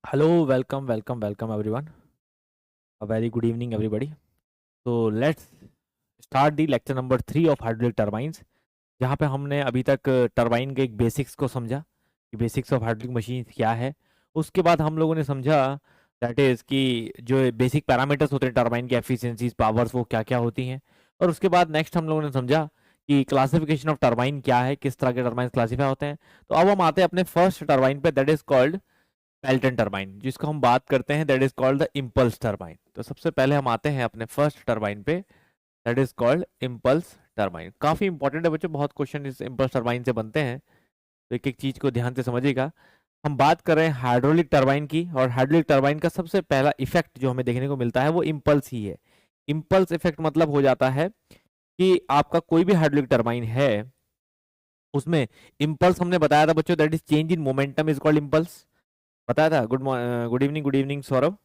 Hello, welcome everyone. A very good evening, everybody. So let's start the lecture number 3 of hydraulic turbines, जहाँ पे हमने अभी तक turbine के एक बेसिक्स को समझा कि बेसिक्स ऑफ हाइड्रोलिक मशीन क्या है। उसके बाद हम लोगों ने समझा दैट इज कि जो बेसिक पैरामीटर्स होते हैं टरबाइन की एफिशिएंसीज पावर्स वो क्या क्या होती हैं। और उसके बाद नेक्स्ट हम लोगों ने समझा कि क्लासिफिकेशन ऑफ टरबाइन क्या है, किस तरह के टरबाइन क्लासीफाई होते हैं। तो अब हम आते हैं अपने फर्स्ट टरबाइन पे, that is called Pelton turbine, जिसको हम बात करते हैं that is called the impulse turbine. तो सबसे पहले हम आते हैं अपने फर्स्ट टरबाइन पे, that is called impulse turbine. काफी इंपॉर्टेंट है बच्चों, बहुत क्वेश्चन इस इम्पल्स टरबाइन से बनते हैं, तो एक एक चीज को ध्यान से समझिएगा। हम बात कर रहे हैं हाइड्रोलिक टरबाइन की, और हाइड्रोलिक टरबाइन का सबसे पहला इफेक्ट जो हमें देखने को मिलता है वो इम्पल्स ही है। इम्पल्स इफेक्ट मतलब हो जाता है कि आपका कोई भी हाइड्रोलिक टरबाइन है उसमें इम्पल्स हमने बताया था बच्चों, that is change in momentum is called impulse. बताया था। Good evening Saurabh.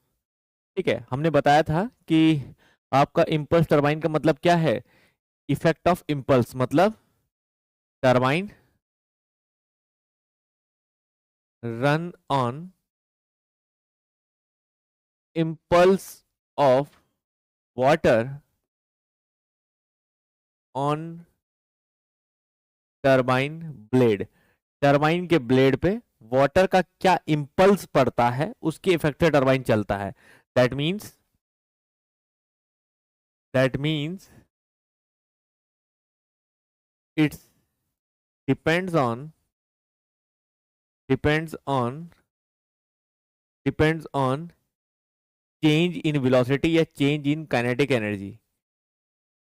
ठीक है, हमने बताया था कि आपका इम्पल्स टरबाइन का मतलब क्या है। इफेक्ट ऑफ इम्पल्स मतलब turbine run on impulse of water on turbine blade. Turbine के ब्लेड पे वाटर का क्या इम्पल्स पड़ता है उसके इफेक्ट से टरबाइन चलता है। That means that means it's depends on depends on depends on change in velocity या change in kinetic energy.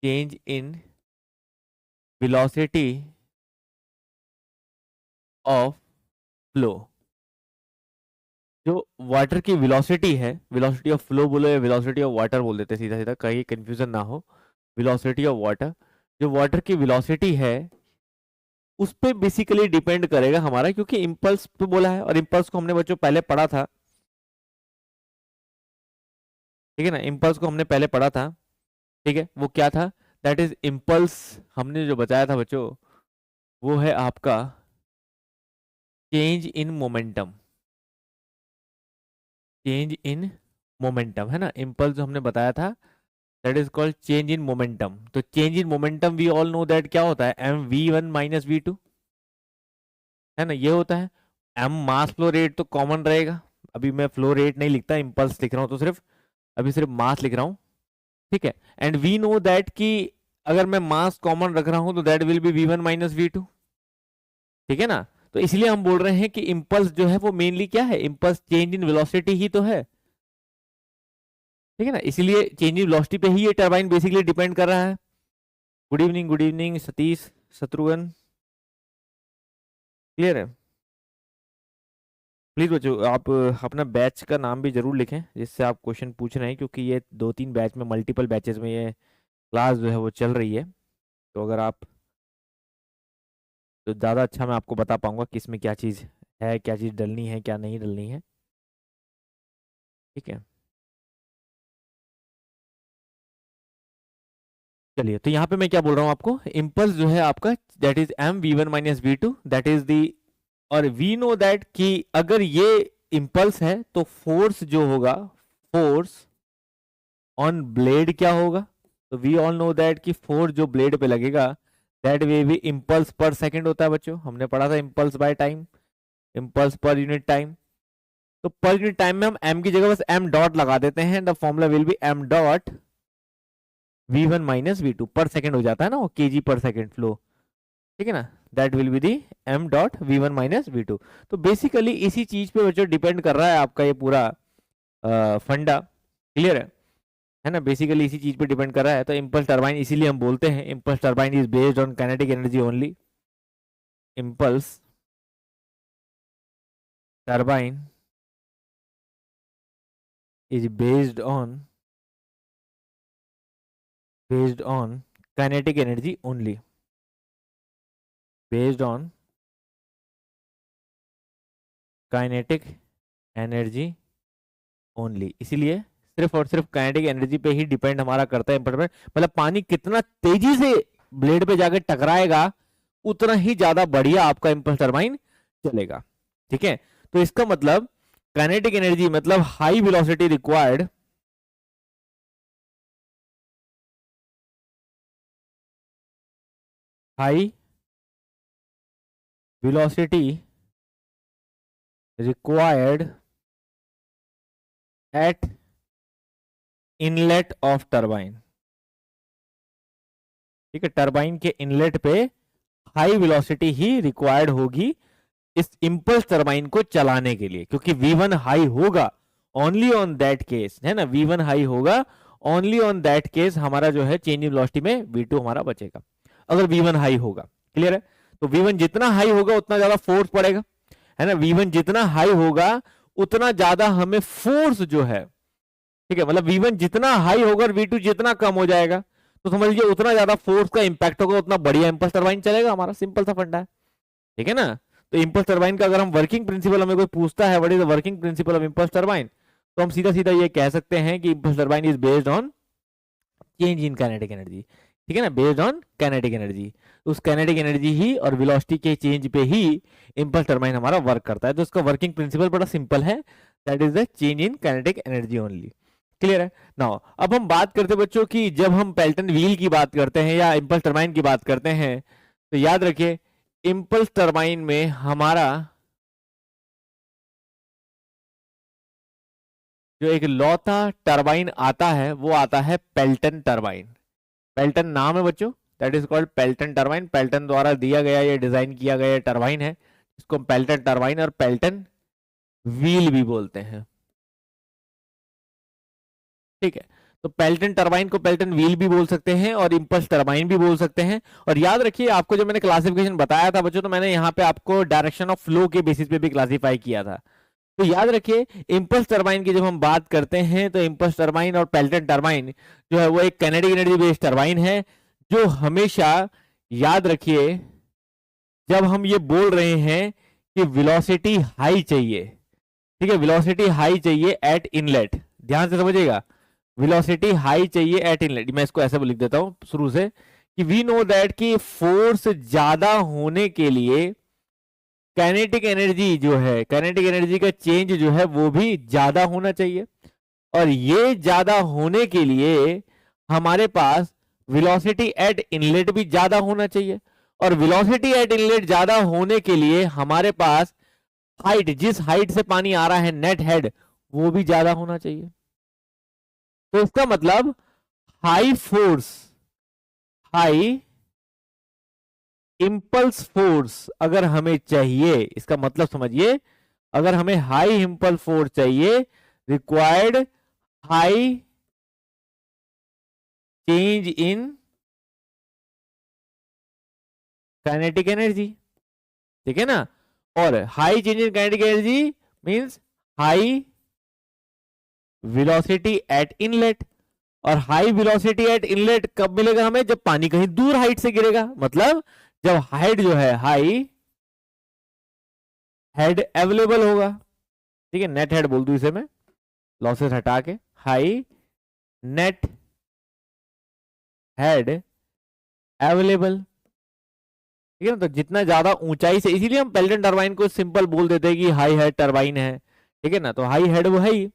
Change in velocity of flow. जो वाटर की वेलोसिटी है, वेलोसिटी ऑफ फ्लो बोलो या वेलोसिटी ऑफ वाटर बोल देते सीधा सीधा, कहीं कंफ्यूजन ना हो। वेलोसिटी ऑफ वाटर, जो वाटर की वेलोसिटी है उस पे बेसिकली डिपेंड करेगा हमारा, क्योंकि इम्पल्स पे बोला है, और इम्पल्स को हमने बच्चों पहले पढ़ा था। ठीक है ना, इम्पल्स को हमने पहले पढ़ा था। ठीक है, वो क्या था, दैट इज इम्पल्स। हमने जो बताया था बच्चों वो है आपका change in momentum. Change in momentum है ना, इम्पल्स जो हमने बताया था that is called change in momentum. तो change in momentum we all know that क्या होता है, mv1 - v2 है ना, ये होता है। m मास फ्लो रेट तो कॉमन रहेगा, अभी मैं फ्लो रेट नहीं लिखता, इम्पल्स लिख रहा हूँ, तो सिर्फ अभी सिर्फ मास लिख रहा हूँ। ठीक है, एंड वी नो दैट कि अगर मैं मास कॉमन रख रहा हूं तो that will B v1 - v2। ठीक है ना, तो इसलिए हम बोल रहे हैं कि इम्पल्स जो है वो मेनली क्या है, इम्पल्स चेंज इन वेलोसिटी ही तो है। ठीक है ना, इसलिए चेंज इन वेलोसिटी पे ही ये टरबाइन बेसिकली डिपेंड कर रहा है। Good evening Satish, Shatrughan, clear है। प्लीज बच्चों आप अपना बैच का नाम भी जरूर लिखें जिससे आप क्वेश्चन पूछ रहे हैं, क्योंकि ये 2-3 बैच में, मल्टीपल बैचेस में ये क्लास जो है वो चल रही है। तो अगर आप, तो ज़्यादा अच्छा मैं आपको बता पाऊंगा कि इसमें क्या चीज़ है, क्या चीज़ डलनी है, क्या नहीं डलनी है। ठीक है, चलिए, तो यहाँ पे मैं क्या बोल रहा हूँ आपको, इम्पल्स जो है आपका that is mv1 - v2, that is the. और वी नो दैट कि अगर ये इम्पल्स है तो फोर्स जो होगा, फोर्स ऑन ब्लेड क्या होगा। तो वी ऑल नो दैट कि फोर्स जो ब्लेड पे लगेगा दैट वे भी इम्पल्स पर सेकंड होता है बच्चों, हमने पढ़ा था impulse by time, impulse per unit time. तो पर यूनिट टाइम में हम m की जगह बस m डॉट लगा देते हैं, the formula will be m dot v1 - v2 पर सेकंड हो जाता है ना, वो kg पर सेकंड फ्लो। ठीक है ना, that will be the m dot v1 - v2। तो बेसिकली इसी चीज पे बच्चों डिपेंड कर रहा है आपका ये पूरा फंडा, क्लियर है ना, बेसिकली इसी चीज पे डिपेंड कर रहा है। तो इम्पल्स टरबाइन इसीलिए हम बोलते हैं impulse turbine is based on kinetic energy only. Impulse turbine is based on kinetic energy only, based on kinetic energy only. इसीलिए सिर्फ और सिर्फ काइनेटिक एनर्जी पे ही डिपेंड हमारा करता है इम्पल्स, मतलब पानी कितना तेजी से ब्लेड पे जाकर टकराएगा उतना ही ज्यादा बढ़िया आपका इम्पल्स टरबाइन चलेगा। ठीक है, तो इसका मतलब काइनेटिक एनर्जी मतलब high velocity required high velocity required at inlet of turbine. ठीक है, टरबाइन के इनलेट पे हाई वेलोसिटी ही रिक्वायर्ड होगी इस इंपल्स टरबाइन को चलाने के लिए, क्योंकि V1 हाई होगा ओनली ऑन दैट केस, है ना, V1 हाई होगा ओनली ऑन दैट केस हमारा जो है चेंज इन वेलोसिटी में V2 हमारा बचेगा, अगर V1 हाई होगा। क्लियर है? तो V1 जितना हाई होगा उतना ज्यादा फोर्स पड़ेगा, है ना, V1 जितना हाई होगा उतना ज्यादा हमें फोर्स जो है, ठीक है, मतलब V1 जितना हाई होगा और V2 जितना कम हो जाएगा, तो समझ लीजिए उतना ज्यादा फोर्स का इंपैक्ट होगा, उतना बढ़िया इंपल्स टरबाइन चलेगा हमारा। सिंपल सा फंडा है, ठीक है ना। तो इंपल्स टरबाइन का अगर हम वर्किंग प्रिंसिपल हमें कोई पूछता है what is the working principle of impulse turbine, तो हम सीधा सीधा ये कह सकते हैं कि impulse turbine is based on change in kinetic energy. ठीक है ना, बेस्ड ऑन काइनेटिक एनर्जी। उस काइनेटिक एनर्जी ही और वेलोसिटी के चेंज पे ही इंपल्स टरबाइन हमारा वर्क करता है। तो उसका वर्किंग प्रिंसिपल बड़ा सिंपल है, that is the change in kinetic energy only. Clear है? नाउ अब हम बात करते हैं बच्चों की, जब हम पेल्टन व्हील की बात करते हैं या इंपल्स टरबाइन की बात करते हैं, तो याद रखिए इंपल्स टरबाइन में हमारा जो एक लौता टरबाइन आता है वो आता है पेल्टन टरबाइन। पेल्टन नाम है बच्चों, that is called Pelton turbine. Pelton द्वारा दिया गया ये डिजाइन किया गया टरबाइन है, इसको हम पेल्टन टरबाइन और पेल्टन व्हील भी बोलते हैं। ठीक है, तो पेल्टन टरबाइन को पेल्टन व्हील भी बोल सकते हैं और इंपल्स टरबाइन भी बोल सकते हैं। और याद रखिए आपको जब मैंने क्लासिफिकेशन बताया था बच्चों, तो मैंने यहाँ पे आपको डायरेक्शन ऑफ फ्लो के बेसिस पे भी क्लासिफाई किया था। तो याद रखिए इंपल्स टरबाइन की जब हम बात करते हैं तो इंपल्स टरबाइन और पेल्टन टरबाइन जो है वो एक काइनेटिक एनर्जी बेस्ड टरबाइन है, जो हमेशा याद रखिए जब हम ये बोल रहे हैं कि वेलोसिटी हाई चाहिए, ठीक है, वेलोसिटी हाई चाहिए एट इनलेट, ध्यान से समझिएगा, वेलोसिटी हाई चाहिए एट इनलेट। मैं इसको ऐसे लिख देता हूं शुरू से कि वी नो दैट कि फोर्स ज्यादा होने के लिए काइनेटिक एनर्जी जो है, काइनेटिक एनर्जी का चेंज जो है वो भी ज्यादा होना चाहिए, और ये ज्यादा होने के लिए हमारे पास वेलोसिटी एट इनलेट भी ज्यादा होना चाहिए, और वेलोसिटी एट इनलेट ज्यादा होने के लिए हमारे पास हाइट, जिस हाइट से पानी आ रहा है नेट हेड, वो भी ज्यादा होना चाहिए। तो इसका मतलब high force, high impulse force अगर हमें चाहिए, इसका मतलब समझिए, अगर हमें हाई इंपल्स फोर्स चाहिए, required high change in kinetic energy, ठीक है ना। और high change in kinetic energy means high velocity at inlet, और हाई वेलोसिटी एट इनलेट कब मिलेगा हमें? जब पानी कहीं दूर हाइट से गिरेगा, मतलब जब हाइट जो है हाई हेड अवेलेबल होगा, ठीक है, नेट हेड बोल दूं इसे मैं, लॉसेस हटा के, हाई नेट हेड अवेलेबल, ठीक है ना। तो जितना ज्यादा ऊंचाई से, इसीलिए हम पेल्टन टरबाइन को सिंपल बोल देते हैं कि हाई हेड टरबाइन है, ठीक है ना, तो हाई हेड वो है ही।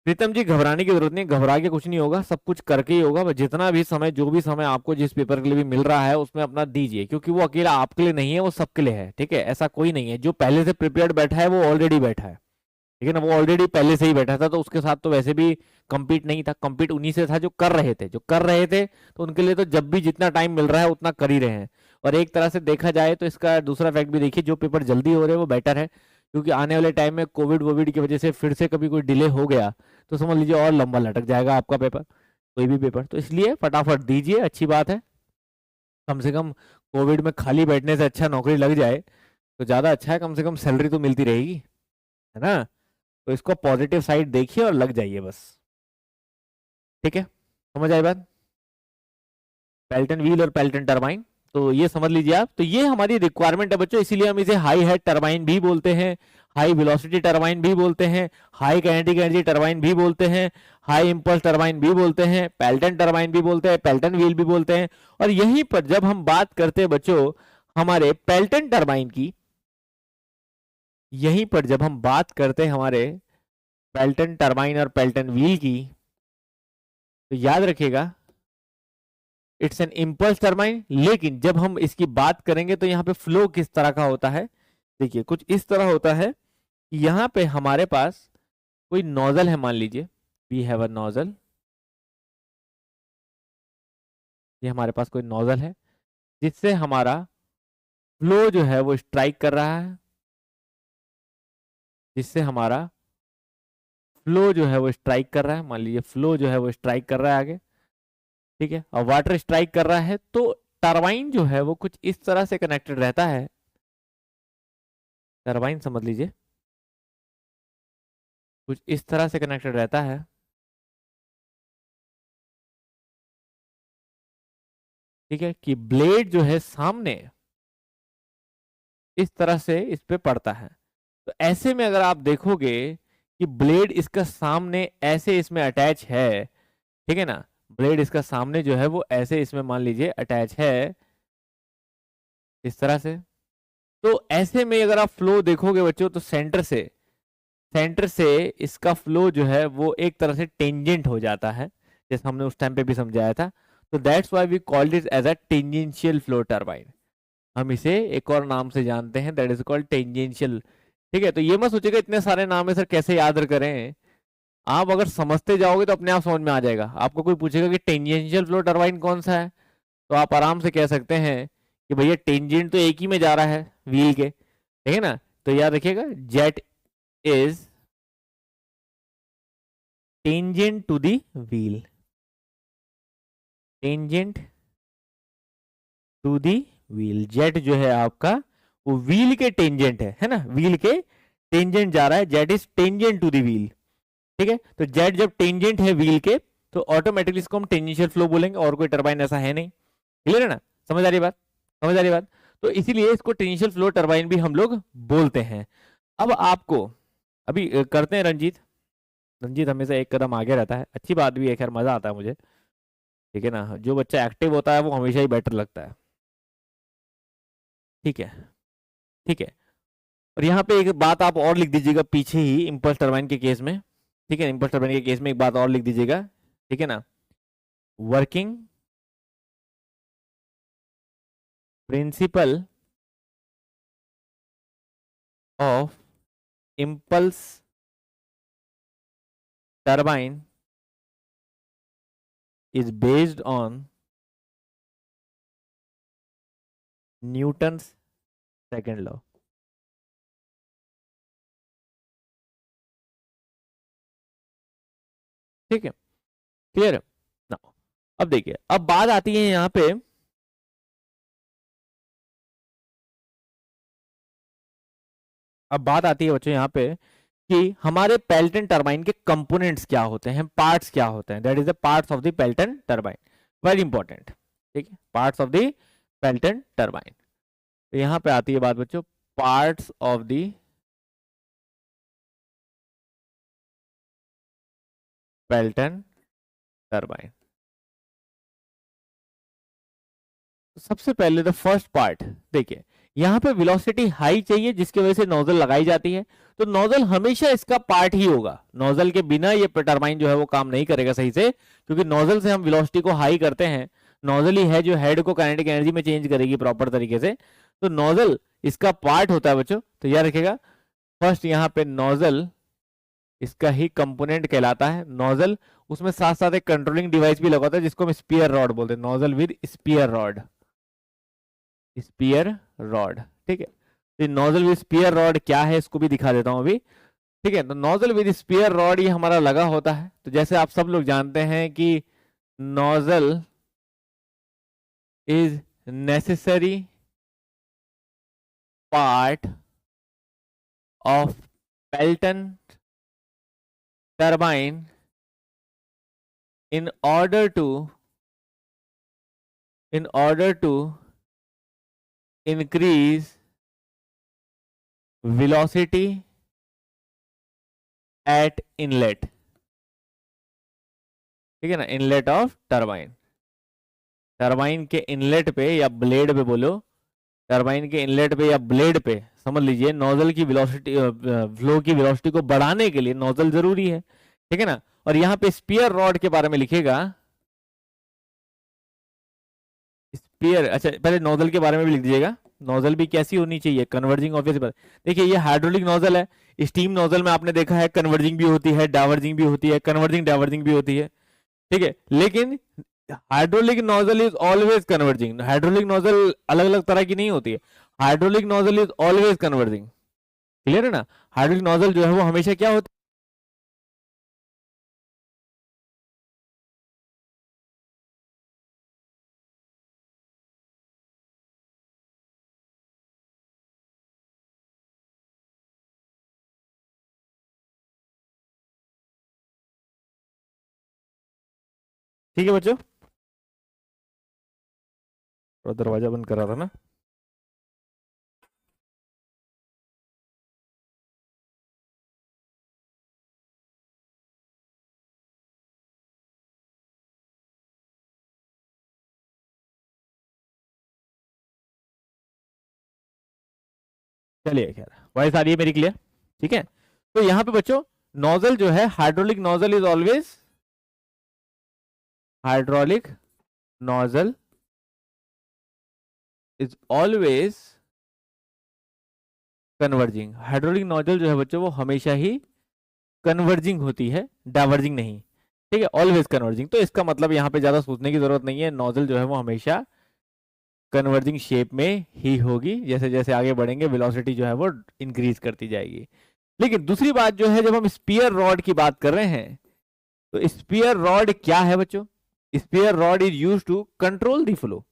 प्रीतम जी घबराने की जरूरत नहीं, घबरा के कुछ नहीं होगा, सब कुछ करके ही होगा। जितना भी समय, जो भी समय आपको जिस पेपर के लिए भी मिल रहा है उसमें अपना दीजिए, क्योंकि वो अकेला आपके लिए नहीं है, वो सबके लिए है, ठीक है। ऐसा कोई नहीं है जो पहले से प्रिपेयर्ड बैठा है, वो ऑलरेडी बैठा है, ठीक है ना, वो ऑलरेडी पहले से ही बैठा था, तो उसके साथ तो वैसे भी compete नहीं था, compete उन्हीं से था जो कर रहे थे, जो कर रहे थे, तो उनके लिए तो जब भी जितना टाइम मिल रहा है उतना कर ही रहे हैं। और एक तरह से देखा जाए तो इसका दूसरा फैक्ट भी देखिए, जो पेपर जल्दी हो रहे हैं वो बेटर है, क्योंकि आने वाले टाइम में कोविड वोविड की वजह से फिर से कभी कोई डिले हो गया तो समझ लीजिए और लंबा लटक जाएगा आपका पेपर, कोई भी पेपर। तो इसलिए फटाफट दीजिए, अच्छी बात है, कम से कम कोविड में खाली बैठने से अच्छा नौकरी लग जाए तो ज्यादा अच्छा है, कम से कम सैलरी तो मिलती रहेगी, है ना। तो इसको पॉजिटिव साइड देखिए और लग जाइए बस, ठीक है, समझ आई बात। पेल्टन व्हील और पेल्टन टरबाइन, तो ये समझ लीजिए आप। तो ये हमारी रिक्वायरमेंट है बच्चों, इसीलिए हम इसे हाई हेड टरबाइन भी बोलते हैं, हाई वेलोसिटी टरबाइन भी बोलते हैं, हाई काइनेटिक एनर्जी टरबाइन भी बोलते हैं, हाई इंपल्स टरबाइन भी बोलते हैं, पेल्टन टरबाइन भी बोलते हैं, पेल्टन व्हील भी बोलते हैं। और यहीं पर जब हम बात करते हैं बच्चों हमारे पेल्टन टरबाइन की, यहीं पर जब हम बात करते हैं हमारे पेल्टन टरबाइन और पेल्टन व्हील की, तो याद रखिएगा इट्स एन इम्पल्स टरबाइन, लेकिन जब हम इसकी बात करेंगे तो यहाँ पे फ्लो किस तरह का होता है, देखिए कुछ इस तरह होता है कि यहाँ पे हमारे पास कोई नोजल है, मान लीजिए वी हैव अ नोजल, ये हमारे पास कोई नोजल है जिससे हमारा फ्लो जो है वो स्ट्राइक कर रहा है, जिससे हमारा फ्लो जो है वो स्ट्राइक कर रहा है, मान लीजिए फ्लो जो है वो स्ट्राइक कर रहा है आगे, ठीक है, और वाटर स्ट्राइक कर रहा है, तो टरबाइन जो है वो कुछ इस तरह से कनेक्टेड रहता है, टरबाइन समझ लीजिए कुछ इस तरह से कनेक्टेड रहता है, ठीक है, कि ब्लेड जो है सामने इस तरह से इस पे पड़ता है। तो ऐसे में अगर आप देखोगे कि ब्लेड इसका सामने ऐसे इसमें अटैच है, ठीक है ना, ब्लेड इसका सामने जो है वो ऐसे इसमें मान लीजिए अटैच है इस तरह से, तो ऐसे में अगर आप फ्लो देखोगे बच्चों तो सेंटर से इसका फ्लो जो है वो एक तरह से टेंजेंट हो जाता है, जैसे हमने उस टाइम पे भी समझाया था। तो that's why we called it as a tangential flow turbine, हम इसे एक और नाम से जानते हैं, दैट इज कॉल्ड टेंजेंशियल। ठीक है, तो ये मत सोचिएगा इतने सारे नाम है सर कैसे याद करें, आप अगर समझते जाओगे तो अपने आप समझ में आ जाएगा। आपको कोई पूछेगा कि टेंजेंशियल फ्लो टरबाइन कौन सा है, तो आप आराम से कह सकते हैं कि भैया टेंजेंट तो एक ही में जा रहा है व्हील के, ठीक है ना, तो याद रखिएगा jet is tangent to the wheel, tangent to the wheel, jet जो है आपका वो व्हील के टेंजेंट है ना, व्हील के टेंजेंट जा रहा है, jet is tangent to the wheel, ठीक है। तो जेट जब टेंजेंट है व्हील के तो ऑटोमेटिकली इसको हम टेंजेंशियल फ्लो बोलेंगे, और कोई टरबाइन ऐसा है नहीं, क्लियर है ना, समझ आ रही बात, समझ आ रही बात। तो इसीलिए इसको टेंजेंशियल फ्लो टरबाइन भी हम लोग बोलते हैं। अब आपको अभी करते हैं रंजीत, रंजीत हमेशा एक कदम आगे रहता है, अच्छी बात भी है, खैर मजा आता है मुझे, ठीक है ना, जो बच्चा एक्टिव होता है वो हमेशा ही बेटर लगता है, ठीक है, ठीक है। और यहाँ पे एक बात आप और लिख दीजिएगा पीछे ही इम्पल्स टरबाइन के केस में, ठीक है, इम्पल्स टरबाइन के केस में एक बात और लिख दीजिएगा, ठीक है ना, working principle of impulse turbine is based on Newton's second law, ठीक है, क्लियर है ना। अब देखिए अब बात आती है यहाँ पे, अब बात आती है बच्चों यहाँ पे कि हमारे पेल्टन टरबाइन के कंपोनेंट्स क्या होते हैं, पार्ट्स क्या होते हैं, that is the parts of the Pelton turbine, very important, ठीक है, parts of the Pelton turbine. तो यहाँ पे आती है बात बच्चों parts of the Pelton turbine. तो सबसे पहले द फर्स्ट पार्ट देखिए, यहाँ पे वेलोसिटी हाई चाहिए जिसकी वजह से नोजल लगाई जाती है, तो नोजल हमेशा इसका पार्ट ही होगा, नोजल के बिना ये टरबाइन जो है वो काम नहीं करेगा सही से, क्योंकि नोजल से हम वेलोसिटी को हाई करते हैं, नोजल ही है जो हेड को काइनेटिक एनर्जी में चेंज करेगी प्रॉपर तरीके से, तो नोजल इसका पार्ट होता है बच्चों। तो याद रखिएगा फर्स्ट यहाँ पे नोजल इसका ही कंपोनेंट कहलाता है, नोजल उसमें साथ साथ एक कंट्रोलिंग डिवाइस भी लगा होता है जिसको हम स्पीयर रॉड बोलते हैं, nozzle with spear rod, spear rod, ठीक है। तो नोजल विद स्पीयर रॉड क्या है इसको भी दिखा देता हूं अभी, ठीक है। तो नोजल विद स्पीयर रॉड ये हमारा लगा होता है, तो जैसे आप सब लोग जानते हैं कि nozzle is necessary part of Pelton turbine in order to in order to increase velocity at inlet, ठीक है ना, इनलेट ऑफ टरबाइन, टरबाइन के इनलेट पे या ब्लेड पे बोलो, टरबाइन के इनलेट पे या ब्लेड पे समझ लीजिए नोजल की वेलोसिटी, फ्लो की वेलोसिटी को बढ़ाने के लिए नोजल जरूरी है, ठीक है ना। और यहाँ पे स्पीयर रॉड के बारे में लिखेगा, स्पीयर, अच्छा पहले नोजल के बारे में भी लिख दीजिएगा। नोजल भी कैसी होनी चाहिए, कन्वर्जिंग ऑब्वियस। देखिए ये हाइड्रोलिक नोजल है, स्टीम नोजल में आपने देखा है कन्वर्जिंग भी होती है, डाइवर्जिंग भी होती है, कन्वर्जिंग डाइवर्जिंग भी होती है, ठीक है। लेकिन hydraulic nozzle is always converging. Hydraulic nozzle अलग अलग तरह की नहीं होती है, hydraulic nozzle is always converging, clear है ना। हाइड्रोलिक नोजल जो है वो हमेशा क्या होती है, ठीक है बच्चों। और दरवाजा बंद करा था ना। चलिए खैर, वॉइस आ रही है मेरी क्लियर, ठीक है। तो यहाँ पे बच्चों नोजल जो है, hydraulic nozzle is always, hydraulic nozzle is always converging. Hydraulic nozzle जो है बच्चों वो हमेशा ही कन्वर्जिंग होती है, डाइवर्जिंग नहीं, ठीक है, ऑलवेज कन्वर्जिंग। तो इसका मतलब यहाँ पे ज्यादा सोचने की जरूरत नहीं है, नोजल जो है वो हमेशा कन्वर्जिंग शेप में ही होगी। जैसे जैसे आगे बढ़ेंगे वेलोसिटी जो है वो इंक्रीज करती जाएगी। लेकिन दूसरी बात जो है, जब हम स्पीयर रॉड की बात कर रहे हैं, तो स्पीयर रॉड क्या है बच्चों, spear rod is used to control the flow.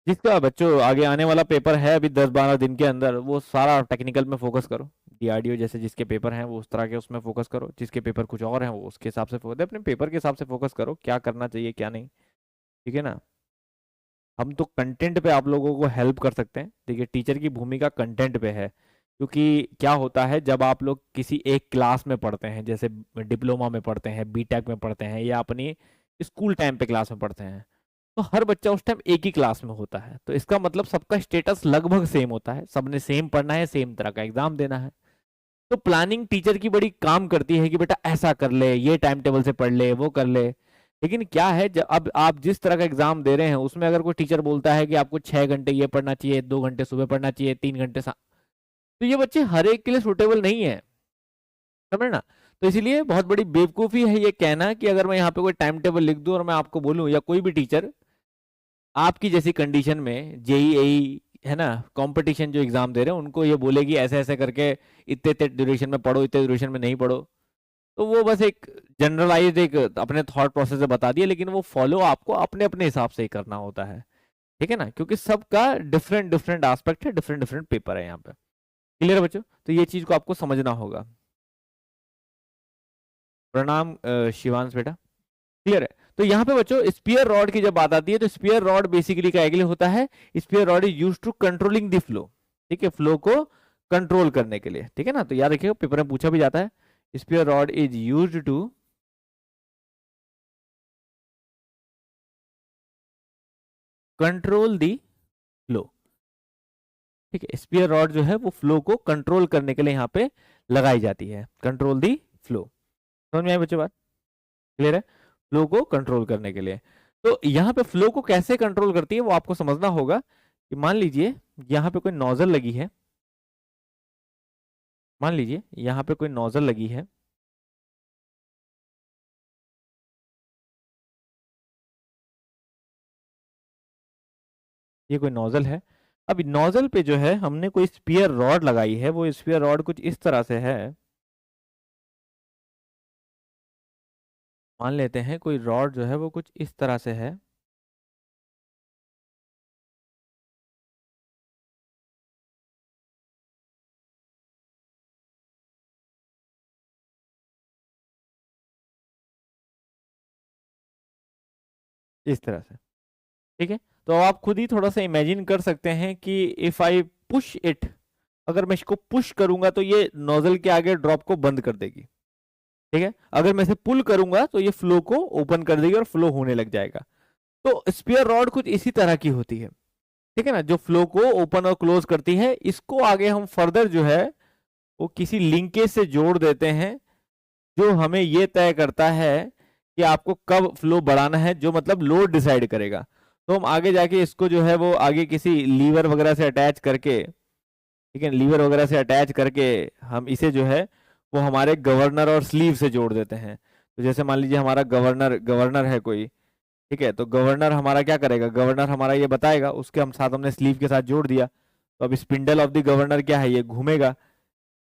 जिसका बच्चों आगे आने वाला पेपर है अभी 10-12 दिन के अंदर, वो सारा टेक्निकल में फोकस करो। डीआरडीओ जैसे जिसके पेपर हैं वो उस तरह के उसमें फोकस करो, जिसके पेपर कुछ और हैं वो उसके हिसाब से फोकस, अपने पेपर के हिसाब से फोकस करो, क्या करना चाहिए क्या नहीं, ठीक है ना। हम तो कंटेंट पे आप लोगों को हेल्प कर सकते हैं, देखिए टीचर की भूमिका कंटेंट पे है। क्योंकि क्या होता है जब आप लोग किसी एक क्लास में पढ़ते हैं, जैसे डिप्लोमा में पढ़ते हैं, बीटेक में पढ़ते हैं, या अपनी स्कूल टाइम पे क्लास में पढ़ते हैं, तो हर बच्चा उस टाइम एक ही क्लास में होता है, तो इसका मतलब सबका स्टेटस लगभग सेम होता है, सबने सेम पढ़ना है, सेम तरह का एग्जाम देना है। तो प्लानिंग टीचर की बड़ी काम करती है कि बेटा ऐसा कर ले, ये टाइम टेबल से पढ़ ले, वो कर ले। लेकिन क्या है, जब अब आप जिस तरह का एग्जाम दे रहे हैं उसमें अगर कोई टीचर बोलता है कि आपको 6 घंटे ये पढ़ना चाहिए, 2 घंटे सुबह पढ़ना चाहिए, 3 घंटे तो ये बच्चे हर एक के लिए सुटेबल नहीं है, समझ ना। तो इसीलिए बहुत बड़ी बेवकूफी है ये कहना कि अगर मैं यहाँ पे कोई टाइम टेबल लिख दूं और मैं आपको बोलूं, या कोई भी टीचर आपकी जैसी कंडीशन में जेईई है ना, कंपटीशन जो एग्जाम दे रहे हैं उनको ये बोलेगी ऐसे ऐसे करके इतने इतने ड्यूरेशन में पढ़ो, इतने ड्यूरेशन में नहीं पढ़ो, तो वो बस एक जनरलाइज एक अपने थॉट प्रोसेस से बता दिया, लेकिन वो फॉलो आपको अपने अपने हिसाब से ही करना होता है, ठीक है ना, क्योंकि सबका डिफरेंट डिफरेंट एस्पेक्ट है, डिफरेंट डिफरेंट पेपर है यहाँ पे। क्लियर है बच्चों, तो ये चीज को आपको समझना होगा। प्रणाम शिवांश बेटा, क्लियर है। तो यहाँ पे बच्चों स्पीयर रॉड की जब बात आती है, तो स्पीयर रॉड बेसिकली क्या के लिए होता है, spear rod is used to controlling the flow, ठीक है, फ्लो को कंट्रोल करने के लिए, ठीक है ना। तो याद रखिएगा पेपर में पूछा भी जाता है, spear rod is used to control the flow, ठीक है। स्पीयर रॉड जो है वो फ्लो को कंट्रोल करने के लिए यहाँ पे लगाई जाती है, कंट्रोल दी फ्लो। समझ में आई बच्चों बात, क्लियर है, फ्लो को कंट्रोल करने के लिए। तो यहाँ पे फ्लो को कैसे कंट्रोल करती है वो आपको समझना होगा। कि मान लीजिए यहाँ पे कोई नोजल लगी है, मान लीजिए यहाँ पे कोई नोजल लगी है, ये कोई नोजल है। अब नोजल पे जो है हमने कोई स्पीयर रॉड लगाई है, वो स्पीयर रॉड कुछ इस तरह से है, मान लेते हैं कोई रॉड जो है वो कुछ इस तरह से है, इस तरह से, ठीक है। तो आप खुद ही थोड़ा सा इमेजिन कर सकते हैं कि इफ आई पुश इट, अगर मैं इसको पुश करूंगा तो ये नोजल के आगे ड्रॉप को बंद कर देगी, ठीक है, अगर मैं इसे पुल करूंगा तो ये फ्लो को ओपन कर देगी और फ्लो होने लग जाएगा। तो स्पीयर रॉड कुछ इसी तरह की होती है, ठीक है ना, जो फ्लो को ओपन और क्लोज करती है। इसको आगे हम फर्दर जो है वो किसी लिंकेज से जोड़ देते हैं, जो हमें ये तय करता है कि आपको कब फ्लो बढ़ाना है, जो मतलब लोड डिसाइड करेगा। तो हम आगे जाके इसको जो है वो आगे किसी लीवर वगैरह से अटैच करके, ठीक है, लीवर वगैरह से अटैच करके हम इसे जो है वो हमारे गवर्नर और स्लीव से जोड़ देते हैं। तो जैसे मान लीजिए हमारा गवर्नर गवर्नर है कोई, ठीक है, तो गवर्नर हमारा क्या करेगा, गवर्नर हमारा ये बताएगा, उसके हम साथ हमने स्लीव के साथ जोड़ दिया। तो अब स्पिंडल ऑफ द गवर्नर क्या है, ये घूमेगा,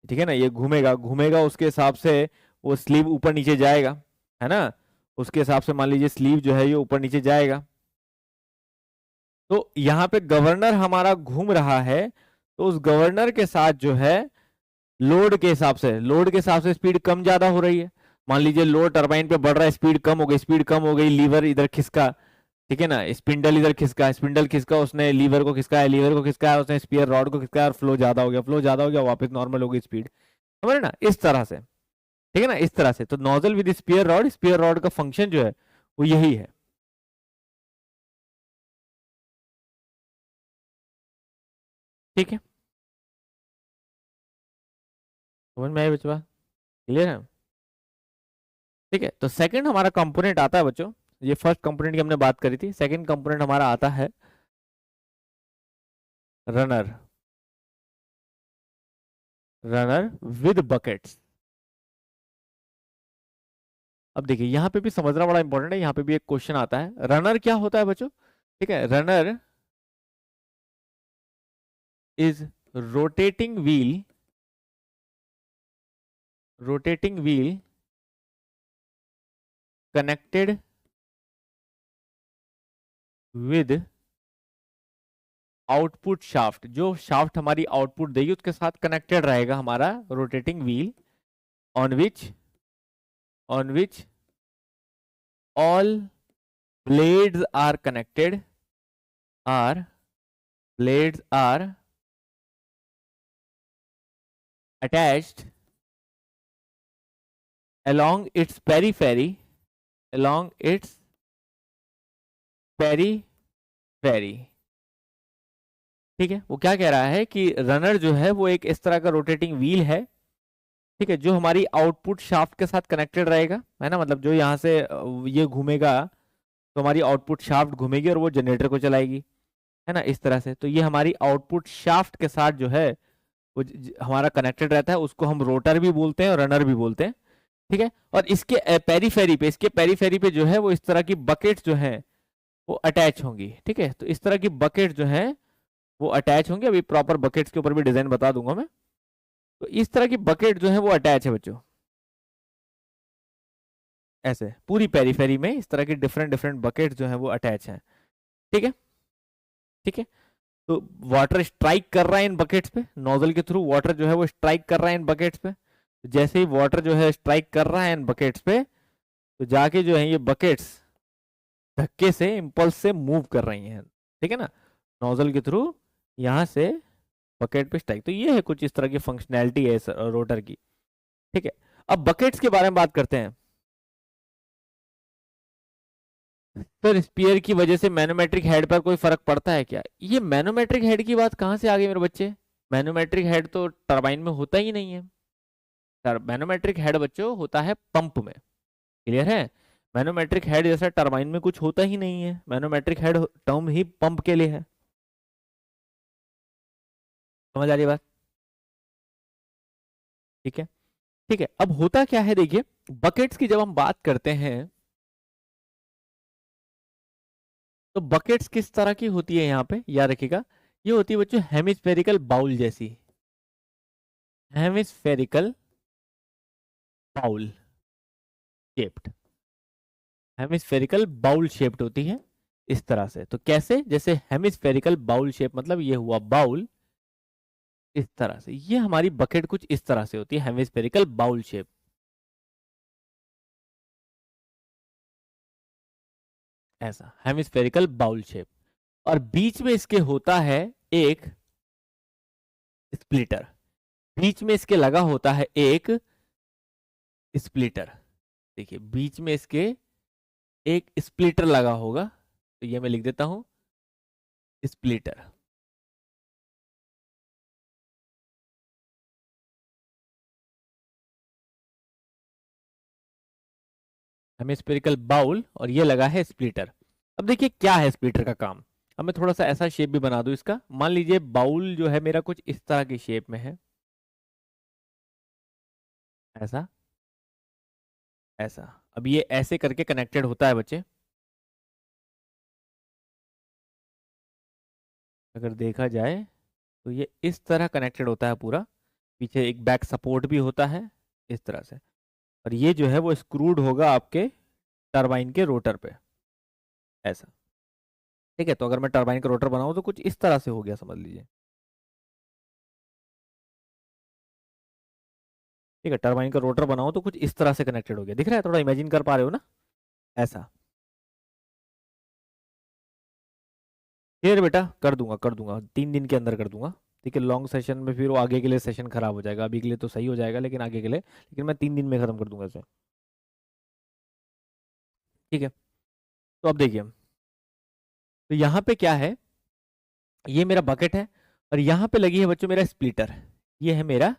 ठीक है ना, ये घूमेगा घूमेगा, उसके हिसाब से वो स्लीव ऊपर नीचे जाएगा, है ना, उसके हिसाब से मान लीजिए स्लीव जो है ये ऊपर नीचे जाएगा। तो यहाँ पे गवर्नर हमारा घूम रहा है, तो उस गवर्नर के साथ जो है लोड के हिसाब से स्पीड कम ज्यादा हो रही है। मान लीजिए लोड टरबाइन पे बढ़ रहा है, स्पीड कम हो गई, स्पीड कम हो गई, लीवर इधर खिसका, ठीक है ना, स्पिंडल इधर खिसका, स्पिंडल खिसका, उसने लीवर को खिसकाया, लीवर को खिसकाया, उसने स्पीयर रॉड को खिसकाया और फ्लो ज्यादा हो गया, फ्लो ज्यादा हो गया, वापस नॉर्मल हो गई स्पीड, समझ रहे ना, इस तरह से, ठीक है ना, इस तरह से। तो नोजल विद स्पीयर रॉड का फंक्शन जो है वो यही है। ठीक है, समझ में आया बच्चों, क्लियर है। ठीक है, तो सेकंड हमारा कंपोनेंट आता है बच्चों, ये फर्स्ट कंपोनेंट की हमने बात करी थी, सेकंड कंपोनेंट हमारा आता है रनर, रनर विद बकेट्स। अब देखिए यहाँ पे भी समझना बड़ा इंपॉर्टेंट है, यहाँ पे भी एक क्वेश्चन आता है, रनर क्या होता है बच्चों। ठीक है, runner is rotating wheel, rotating wheel connected with output shaft, जो शाफ्ट हमारी आउटपुट देगी उसके साथ कनेक्टेड रहेगा हमारा rotating wheel, on which all blades are connected, are blades are attached along its periphery, along its periphery। ठीक है, वो क्या कह रहा है कि रनर जो है वो एक इस तरह का रोटेटिंग व्हील है, ठीक है, जो हमारी आउटपुट शाफ्ट के साथ कनेक्टेड रहेगा, है ना, मतलब जो यहाँ से ये घूमेगा तो हमारी आउटपुट शाफ्ट घूमेगी और वो जनरेटर को चलाएगी, है ना, इस तरह से। तो ये हमारी आउटपुट शाफ्ट के साथ जो है वो हमारा कनेक्टेड रहता है, उसको हम रोटर भी बोलते हैं और रनर भी बोलते हैं। ठीक है, और इसके पेरीफेरी पे, इसके पेरीफेरी पे जो है वो इस तरह की बकेट्स जो है वो अटैच होंगी। ठीक है, तो इस तरह की बकेट जो है वो अटैच होंगे, अभी प्रॉपर बकेट्स के ऊपर भी डिजाइन बता दूंगा मैं। तो इस तरह की बकेट जो है वो अटैच है बच्चों, ऐसे पूरी पेरीफेरी में इस तरह की डिफरेंट डिफरेंट बकेट जो है वो अटैच हैं। ठीक है, ठीक है, तो वाटर स्ट्राइक कर रहा है इन बकेट्स पे, नोजल के थ्रू वाटर जो है वो स्ट्राइक कर रहा है इन बकेट्स पे। तो जैसे ही वाटर जो है स्ट्राइक कर रहा है इन बकेट्स पे, तो जाके जो है ये बकेट्स धक्के से, इंपल्स से मूव कर रही हैं, ठीक है ना, नोजल के थ्रू यहाँ से बकेट पे स्ट्राइक। तो ये है कुछ इस तरह की फंक्शनैलिटी है इस रोटर की। ठीक है, अब बकेट्स के बारे में बात करते हैं। सर स्पीयर की वजह से मैनोमेट्रिक हेड पर कोई फर्क पड़ता है क्या? ये मैनोमेट्रिक हेड की बात कहाँ से आ गई मेरे बच्चे? मैनोमेट्रिक हेड तो टरबाइन में होता ही नहीं है। मैनोमेट्रिक हेड बच्चों होता है पंप में, क्लियर है, मैनोमेट्रिक हेड जैसा टरबाइन में कुछ होता ही नहीं है, मैनोमेट्रिक हेड टर्म ही पंप के लिए है। समझ आ रही बात? ठीक है, ठीक है, अब होता क्या है देखिए, बकेट्स की जब हम बात करते हैं तो बकेट्स किस तरह की होती है यहाँ पे याद रखिएगा, ये होती है बच्चों हेमिस्फेरिकल बाउल जैसी, hemispherical bowl shaped, hemispherical bowl shaped होती है इस तरह से। तो कैसे, जैसे हेमिस्फेरिकल बाउल शेप मतलब ये हुआ बाउल, इस तरह से ये हमारी बकेट कुछ इस तरह से होती है, हेमिस्फेरिकल बाउल शेप, ऐसा हेमिस्फेरिकल बाउल शेप। और बीच में इसके होता है एक स्प्लिटर, बीच में इसके लगा होता है एक स्प्लिटर, देखिए बीच में इसके एक स्प्लिटर लगा होगा, तो ये मैं लिख देता हूं स्प्लिटर। हेमिस्फेरिकल बाउल और ये लगा है स्प्लिटर। अब देखिए क्या है स्प्लिटर का काम। अब मैं थोड़ा सा ऐसा शेप भी बना दूं इसका। मान लीजिए बाउल जो है मेरा कुछ इस तरह की शेप में है, ऐसा ऐसा। अब ये ऐसे करके कनेक्टेड होता है बच्चे। अगर देखा जाए तो ये इस तरह कनेक्टेड होता है पूरा। पीछे एक बैक सपोर्ट भी होता है इस तरह से, और ये जो है वो स्क्रूड होगा आपके टरबाइन के रोटर पे, ऐसा। ठीक है, तो अगर मैं टरबाइन का रोटर बनाऊं तो कुछ इस तरह से हो गया, समझ लीजिए। ठीक है, टरबाइन का रोटर बनाऊं तो कुछ इस तरह से कनेक्टेड हो गया। दिख रहा है? थोड़ा इमेजिन कर पा रहे हो ना, ऐसा। फिर बेटा कर दूंगा 3 दिन के अंदर कर दूंगा। ठीक है, लॉन्ग सेशन में फिर वो आगे के लिए सेशन खराब हो जाएगा। अभी के लिए तो सही हो जाएगा, लेकिन आगे के लिए, लेकिन मैं 3 दिन में खत्म कर दूंगा इसे। ठीक है, तो अब देखिए, तो यहाँ पे क्या है, ये मेरा बकेट है और यहाँ पे लगी है बच्चों मेरा स्प्लिटर। ये है मेरा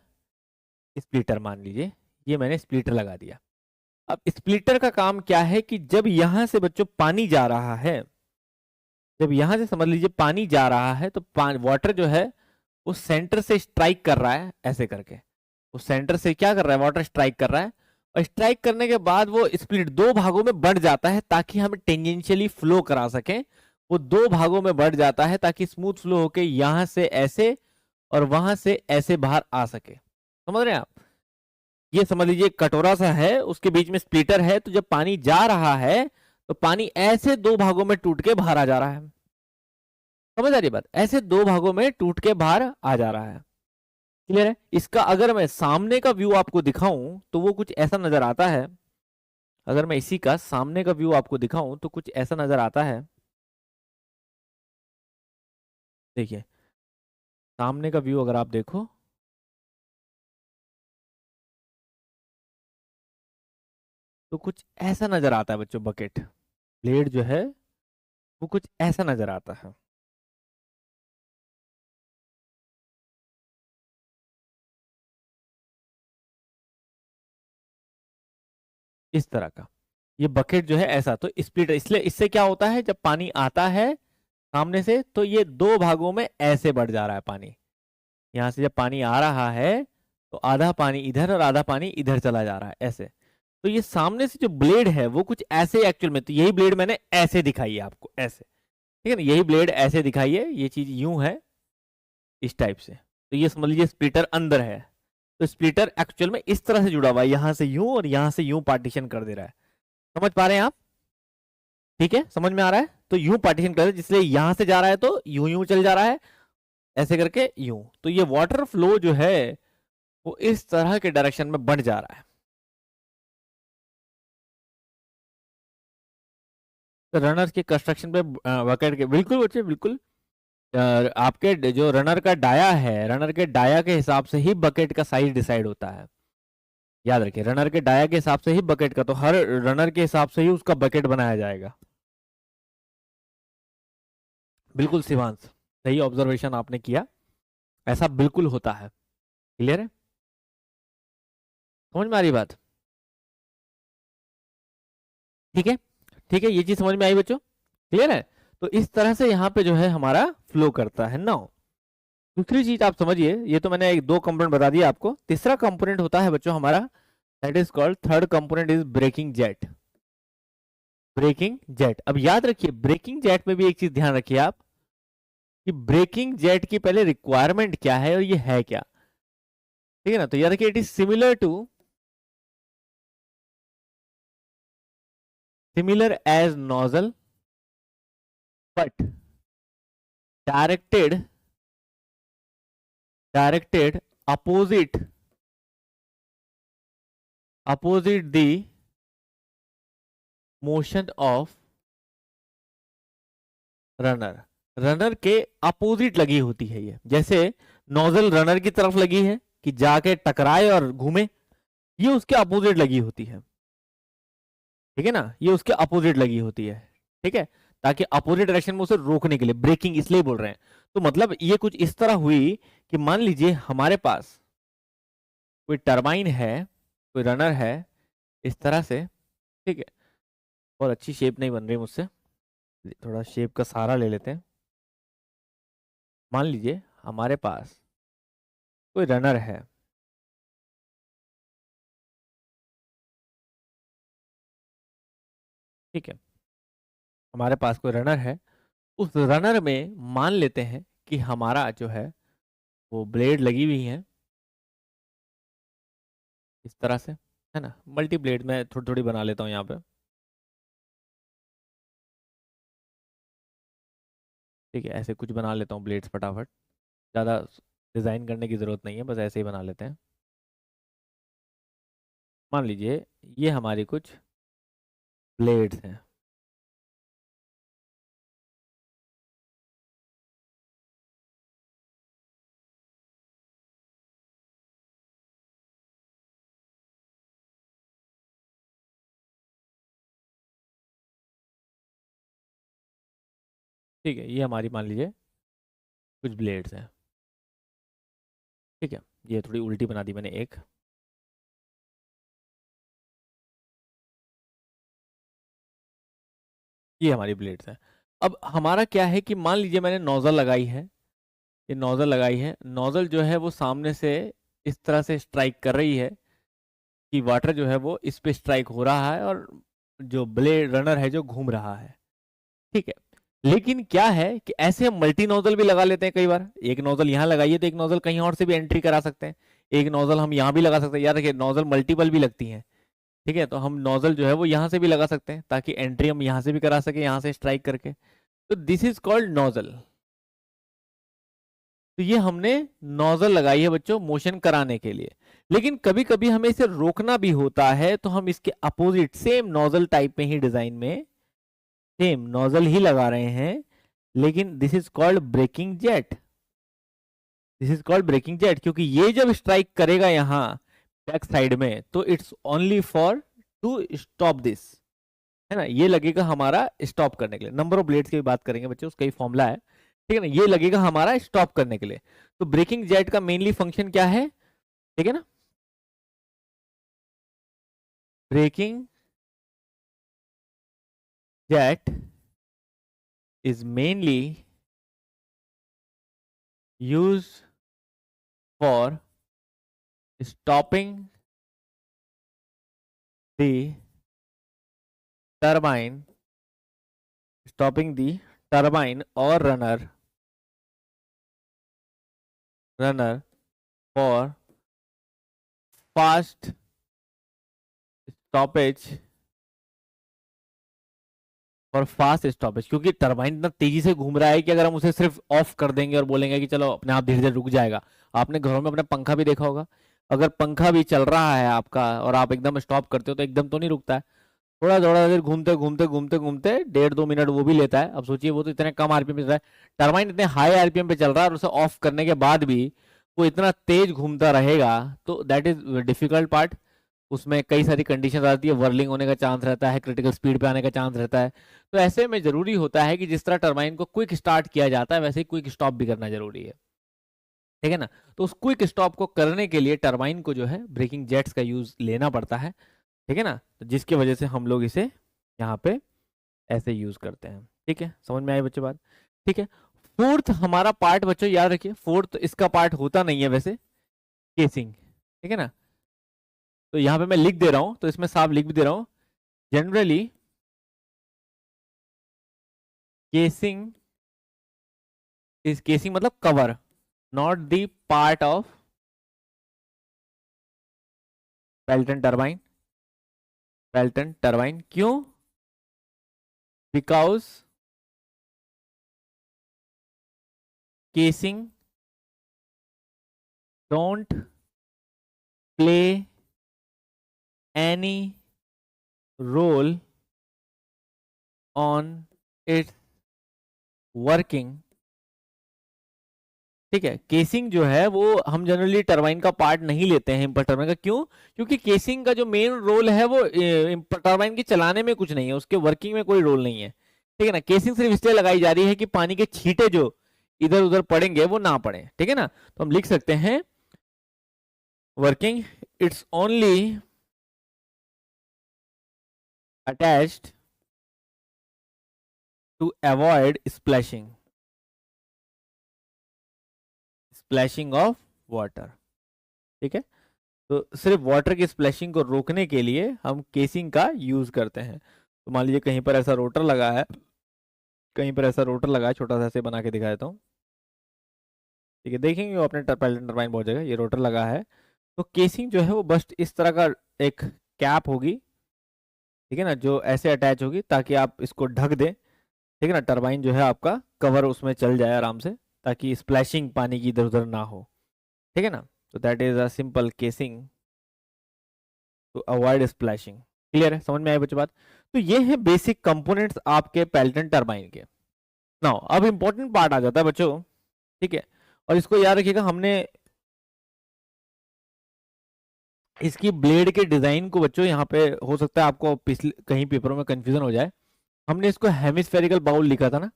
स्प्लिटर, मान लीजिए ये मैंने स्प्लिटर लगा दिया। अब स्प्लिटर का काम क्या है कि जब यहां से बच्चों पानी जा रहा है, जब यहां से समझ लीजिए पानी जा रहा है, तो वाटर जो है वो सेंटर से स्ट्राइक कर रहा है, ऐसे करके। वो सेंटर से क्या कर रहा है, वाटर स्ट्राइक कर रहा है, और स्ट्राइक करने के बाद वो स्प्लिट 2 भागों में बढ़ जाता है ताकि हम टेंजेंशियली फ्लो करा सकें। वो 2 भागों में बढ़ जाता है ताकि स्मूथ फ्लो होके यहां से ऐसे और वहां से ऐसे बाहर आ सके। समझ रहे हैं आप? ये समझ लीजिए कटोरा सा है, उसके बीच में स्प्लिटर है, तो जब पानी जा रहा है तो पानी ऐसे 2 भागों में टूट के बाहर आ जा रहा है। समझ आ रही बात? ऐसे 2 भागों में टूट के बाहर आ जा रहा है। क्लियर है? इसका अगर मैं सामने का व्यू आपको दिखाऊं तो वो कुछ ऐसा नजर आता है। अगर मैं इसी का सामने का व्यू आपको दिखाऊं तो कुछ ऐसा नजर आता है। देखिए सामने का व्यू अगर आप देखो तो कुछ ऐसा नजर आता है बच्चों। बकेट ब्लेड जो है वो कुछ ऐसा नजर आता है। इस तरह का ये बकेट जो है ऐसा। तो स्प्लिट, इसलिए इससे क्या होता है, जब पानी आता है सामने से तो ये 2 भागों में ऐसे बढ़ जा रहा है पानी। यहां से जब पानी आ रहा है तो आधा पानी इधर और आधा पानी इधर चला जा रहा है, ऐसे। तो ये सामने से जो ब्लेड है वो कुछ ऐसे एक्चुअल में, तो यही ब्लेड मैंने ऐसे दिखाई है आपको, ऐसे। ठीक है ना, यही ब्लेड ऐसे दिखाई है, ये चीज यूं है इस टाइप से। तो ये समझ लीजिए स्प्लिटर अंदर है। तो स्प्लिटर एक्चुअल में इस तरह से जुड़ा हुआ है, यहां से यूं और यहां से यूं पार्टीशन कर दे रहा है। समझ पा रहे हैं आप? ठीक है, समझ में आ रहा है? तो यूं पार्टीशन कर दे, इसलिए यहां से जा रहा है तो यूं यूं चल जा रहा है, ऐसे करके यूं। तो ये वाटर फ्लो जो है वो इस तरह के डायरेक्शन में बढ़ जा रहा है। तो रनर के कंस्ट्रक्शन पे बकेट के, बिल्कुल बच्चे बिल्कुल। आपके जो रनर का डाया है, रनर के डाया के हिसाब से ही बकेट का साइज डिसाइड होता है। याद रखिए, रनर के डाया के हिसाब से ही बकेट का, तो हर रनर के हिसाब से ही उसका बकेट बनाया जाएगा। बिल्कुल शिवांश, सही ऑब्जर्वेशन आपने किया, ऐसा बिल्कुल होता है। क्लियर है? समझ में आ रही बात? ठीक है, ठीक है, ये चीज समझ में आई बच्चों? क्लियर है? तो इस तरह से यहाँ पे जो है हमारा फ्लो करता है ना। दूसरी चीज आप समझिए, ये तो मैंने 2 कंपोनेंट बता दिया आपको। तीसरा कंपोनेंट होता है बच्चों हमारा, that is called, third component is braking jet. Braking jet, अब याद रखिए ब्रेकिंग जेट में भी एक चीज ध्यान रखिए आप, कि ब्रेकिंग जेट की पहले रिक्वायरमेंट क्या है और ये है क्या। ठीक है ना? तो याद रखिए, it is similar as nozzle but directed opposite the motion of runner. Runner के अपोजिट लगी होती है ये। जैसे नोजल रनर की तरफ लगी है कि जाके टकराए और घूमे, ये उसके अपोजिट लगी होती है। ठीक है ना, ये उसके अपोजिट लगी होती है, ठीक है, ताकि अपोजिट डायरेक्शन में उसे रोकने के लिए, ब्रेकिंग इसलिए बोल रहे हैं। तो मतलब ये कुछ इस तरह हुई कि मान लीजिए हमारे पास कोई टरबाइन है, कोई रनर है इस तरह से, ठीक है, बहुत अच्छी शेप नहीं बन रही मुझसे, थोड़ा शेप का सहारा ले लेते हैं। मान लीजिए हमारे पास कोई रनर है, ठीक है, हमारे पास कोई रनर है, उस रनर में मान लेते हैं कि हमारा जो है वो ब्लेड लगी हुई है इस तरह से, है ना, मल्टी ब्लेड में थोड़ी थोड़ी बना लेता हूँ यहाँ पे, ठीक है, ऐसे कुछ बना लेता हूँ ब्लेड्स फटाफट, ज़्यादा डिज़ाइन करने की ज़रूरत नहीं है, बस ऐसे ही बना लेते हैं। मान लीजिए ये हमारी कुछ ब्लेड्स हैं, ठीक है, ये हमारी मान लीजिए कुछ ब्लेड्स हैं, ठीक है, ये थोड़ी उल्टी बना दी मैंने एक, ये हमारी ब्लेड्स हैं। अब हमारा क्या है कि मान लीजिए मैंने नोजल लगाई है, ये नोजल लगाई है, नोजल जो है वो सामने से इस तरह से स्ट्राइक कर रही है कि वाटर जो है वो इस पे स्ट्राइक हो रहा है और जो ब्लेड रनर है जो घूम रहा है, ठीक है। लेकिन क्या है कि ऐसे हम मल्टी नोजल भी लगा लेते हैं कई बार, एक नोजल यहाँ लगाइए तो एक नोजल कहीं और से भी एंट्री करा सकते हैं, एक नोजल हम यहाँ भी लगा सकते हैं, यार देखिए नोजल मल्टीपल भी लगती हैं, ठीक है, तो हम नोजल जो है वो यहाँ से भी लगा सकते हैं ताकि एंट्री हम यहाँ से भी करा सके, यहाँ से स्ट्राइक करके, तो दिस इज कॉल्ड नोजल। तो ये हमने नोजल लगाई है बच्चों मोशन कराने के लिए, लेकिन कभी कभी हमें इसे रोकना भी होता है, तो हम इसके अपोजिट सेम नोजल टाइप में ही डिजाइन में सेम नोजल ही लगा रहे हैं, लेकिन this is called braking jet, this is called braking jet, क्योंकि ये जब स्ट्राइक करेगा यहाँ बैक साइड में तो it's only for to stop this, है ना, ये लगेगा हमारा स्टॉप करने के लिए, नंबर ऑफ ब्लेड्स की भी बात करेंगे बच्चों, उसका ही फॉर्मूला है, ठीक है ना, ये लगेगा हमारा स्टॉप करने के लिए। तो ब्रेकिंग जेट का मेनली फंक्शन क्या है, ठीक है ना, braking jet is mainly used for stopping the turbine, stopping the turbine or runner for fast stoppage, और फास्ट स्टॉपेज, क्योंकि टरबाइन इतना तेजी से घूम रहा है कि अगर हम उसे सिर्फ ऑफ कर देंगे और बोलेंगे कि चलो अपने आप धीरे धीरे रुक जाएगा, आपने घरों में अपने पंखा भी देखा होगा, अगर पंखा भी चल रहा है आपका और आप एकदम स्टॉप करते हो तो एकदम तो नहीं रुकता है, थोड़ा थोड़ा देर घूमते घूमते घूमते घूमते 1.5-2 मिनट वो भी लेता है। अब सोचिए वो तो इतने कम आरपीएम पे चल रहा है, टरबाइन इतने हाई आरपीएम पे चल रहा है और उसे ऑफ करने के बाद भी वो इतना तेज घूमता रहेगा, तो दैट इज डिफिकल्ट पार्ट, उसमें कई सारी कंडीशन आती है, वर्लिंग होने का चांस रहता है, क्रिटिकल स्पीड पे आने का चांस रहता है, तो ऐसे में जरूरी होता है कि जिस तरह टरबाइन को क्विक स्टार्ट किया जाता है वैसे ही क्विक स्टॉप भी करना जरूरी है, ठीक है ना। तो उस क्विक स्टॉप को करने के लिए टरबाइन को जो है ब्रेकिंग जेट्स का यूज लेना पड़ता है, ठीक है ना, तो जिसकी वजह से हम लोग इसे यहाँ पे ऐसे यूज करते हैं, ठीक है, समझ में आई बच्चों बात, ठीक है। फोर्थ हमारा पार्ट बच्चों याद रखिए, फोर्थ इसका पार्ट होता नहीं है वैसे, केसिंग, ठीक है ना, तो यहाँ पे मैं लिख दे रहा हूँ, तो इसमें साफ लिख भी दे रहा हूँ, जनरली केसिंग इज, केसिंग मतलब cover, not the part of Pelton turbine, Pelton turbine क्यों, because casing don't play any role on its working ठीक है। केसिंग जो है वो हम जनरली टरबाइन का पार्ट नहीं लेते हैं इम्पल्स टरबाइन का। क्यों? क्योंकि केसिंग का जो मेन रोल है वो टरबाइन के चलाने में कुछ नहीं है, उसके वर्किंग में कोई रोल नहीं है। ठीक है ना। केसिंग सिर्फ इसलिए लगाई जा रही है कि पानी के छींटे जो इधर उधर पड़ेंगे वो ना पड़े। ठीक है ना। तो हम लिख सकते हैं working it's only attached to avoid splashing of water. ठीक है। तो सिर्फ वाटर की स्प्लैशिंग को रोकने के लिए हम केसिंग का यूज करते हैं। तो मान लीजिए कहीं पर ऐसा रोटर लगा है, कहीं पर ऐसा रोटर लगा है, छोटा सा ऐसे बना के दिखा देता हूँ। ठीक है, देखेंगे वो अपने पैरेलल टरबाइन बहुत जगह ये रोटर लगा है। तो केसिंग जो है वो बस इस तरह का एक कैप होगी, ठीक है ना, जो ऐसे अटैच होगी ताकि आप इसको ढक दें। ठीक है ना। टरबाइन जो है आपका कवर उसमें चल जाए आराम से, ताकि स्प्लैशिंग पानी की इधर उधर ना हो। ठीक है ना। तो that is a simple casing to avoid splashing. Clear है? समझ में आई बच्चों बात? तो ये है बेसिक कंपोनेंट्स आपके पेल्टन टरबाइन के। नाउ अब इंपॉर्टेंट पार्ट आ जाता है बच्चों। ठीक है। और इसको याद रखिएगा, हमने इसकी ब्लेड के डिजाइन को बच्चों यहाँ पे हो सकता है आपको पिछले कहीं पेपरों में कंफ्यूजन हो जाए। हमने इसको हेमिस्फेरिकल बाउल लिखा था ना,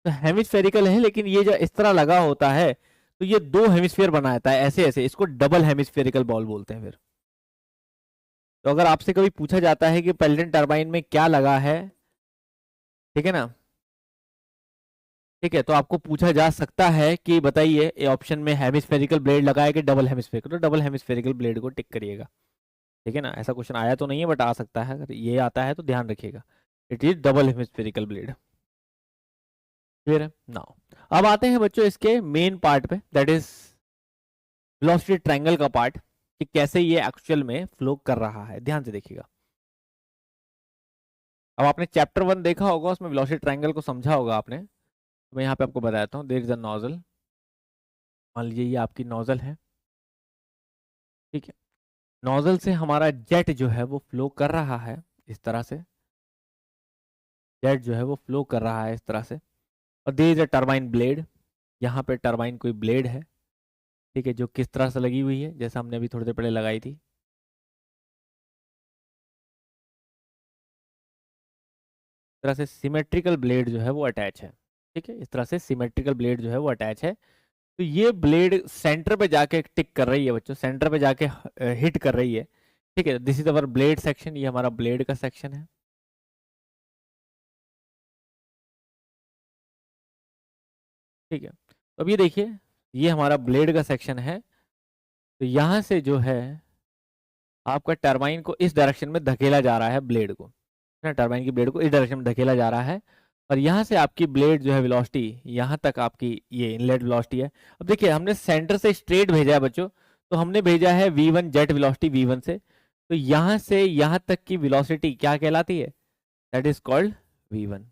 तो हेमिस्फेरिकल है, लेकिन ये जो इस तरह लगा होता है तो ये दो हेमिस्फेयर बनाता है ऐसे ऐसे, इसको डबल हेमिस्फेरिकल बाउल बोलते हैं फिर। तो अगर आपसे कभी पूछा जाता है कि पेल्टन टरबाइन में क्या लगा है, ठीक है ना, ठीक है, तो आपको पूछा जा सकता है कि बताइए ऑप्शन में हेमिस्फेरिकल ब्लेड लगा है कि डबल हेमिस्फेरिकल, तो डबल हेमिस्फेरिकल ब्लेड को टिक करिएगा। ठीक है ना। ऐसा क्वेश्चन आया तो नहीं है बट आ सकता है, अगर ये आता है तो ध्यान रखिएगा, it is double hemispherical blade. Clear है? नाउ अब आते हैं बच्चों इसके मेन पार्ट पे, दैट इज वेलोसिटी ट्रायंगल का पार्ट, कि कैसे ये एक्चुअल में फ्लो कर रहा है। ध्यान से देखिएगा। अब आपने चैप्टर 1 देखा होगा, उसमें वेलोसिटी ट्रायंगल को समझा होगा आपने। तो मैं यहाँ पे आपको बताता हूँ, देयर इज अ नोजल। मान लीजिए ये आपकी नोजल है। ठीक है। नोजल से हमारा जेट जो है वो फ्लो कर रहा है इस तरह से, जेट जो है वो फ्लो कर रहा है इस तरह से। और there is a turbine blade, यहाँ पे टरबाइन कोई ब्लेड है, ठीक है, जो किस तरह से लगी हुई है, जैसा हमने अभी थोड़ी देर पहले लगाई थी। इस तरह से सिमेट्रिकल ब्लेड जो है वो अटैच है। ठीक है, इस तरह से सिमेट्रिकल ब्लेड जो है वो अटैच है। तो ये ब्लेड सेंटर पे जाके टिक कर रही है बच्चों, सेंटर पे जाके हिट कर रही है। ठीक है, this is our blade section, ये हमारा ब्लेड का सेक्शन है। ठीक है। तो अब ये देखिए, ये हमारा ब्लेड का सेक्शन है। तो यहाँ से जो है आपका टरबाइन को इस डायरेक्शन में धकेला जा रहा है, ब्लेड को ना, टरबाइन की ब्लेड को इस डायरेक्शन में धकेला जा रहा है। और यहाँ से आपकी ब्लेड जो है वेलोसिटी, यहाँ तक आपकी ये इनलेट वेलोसिटी है। अब देखिए हमने सेंटर से स्ट्रेट भेजा है बच्चों, तो हमने भेजा है v1 जेट वेलोसिटी v1 से। तो यहाँ से यहाँ तक की वेलोसिटी क्या कहलाती है? That is called v1।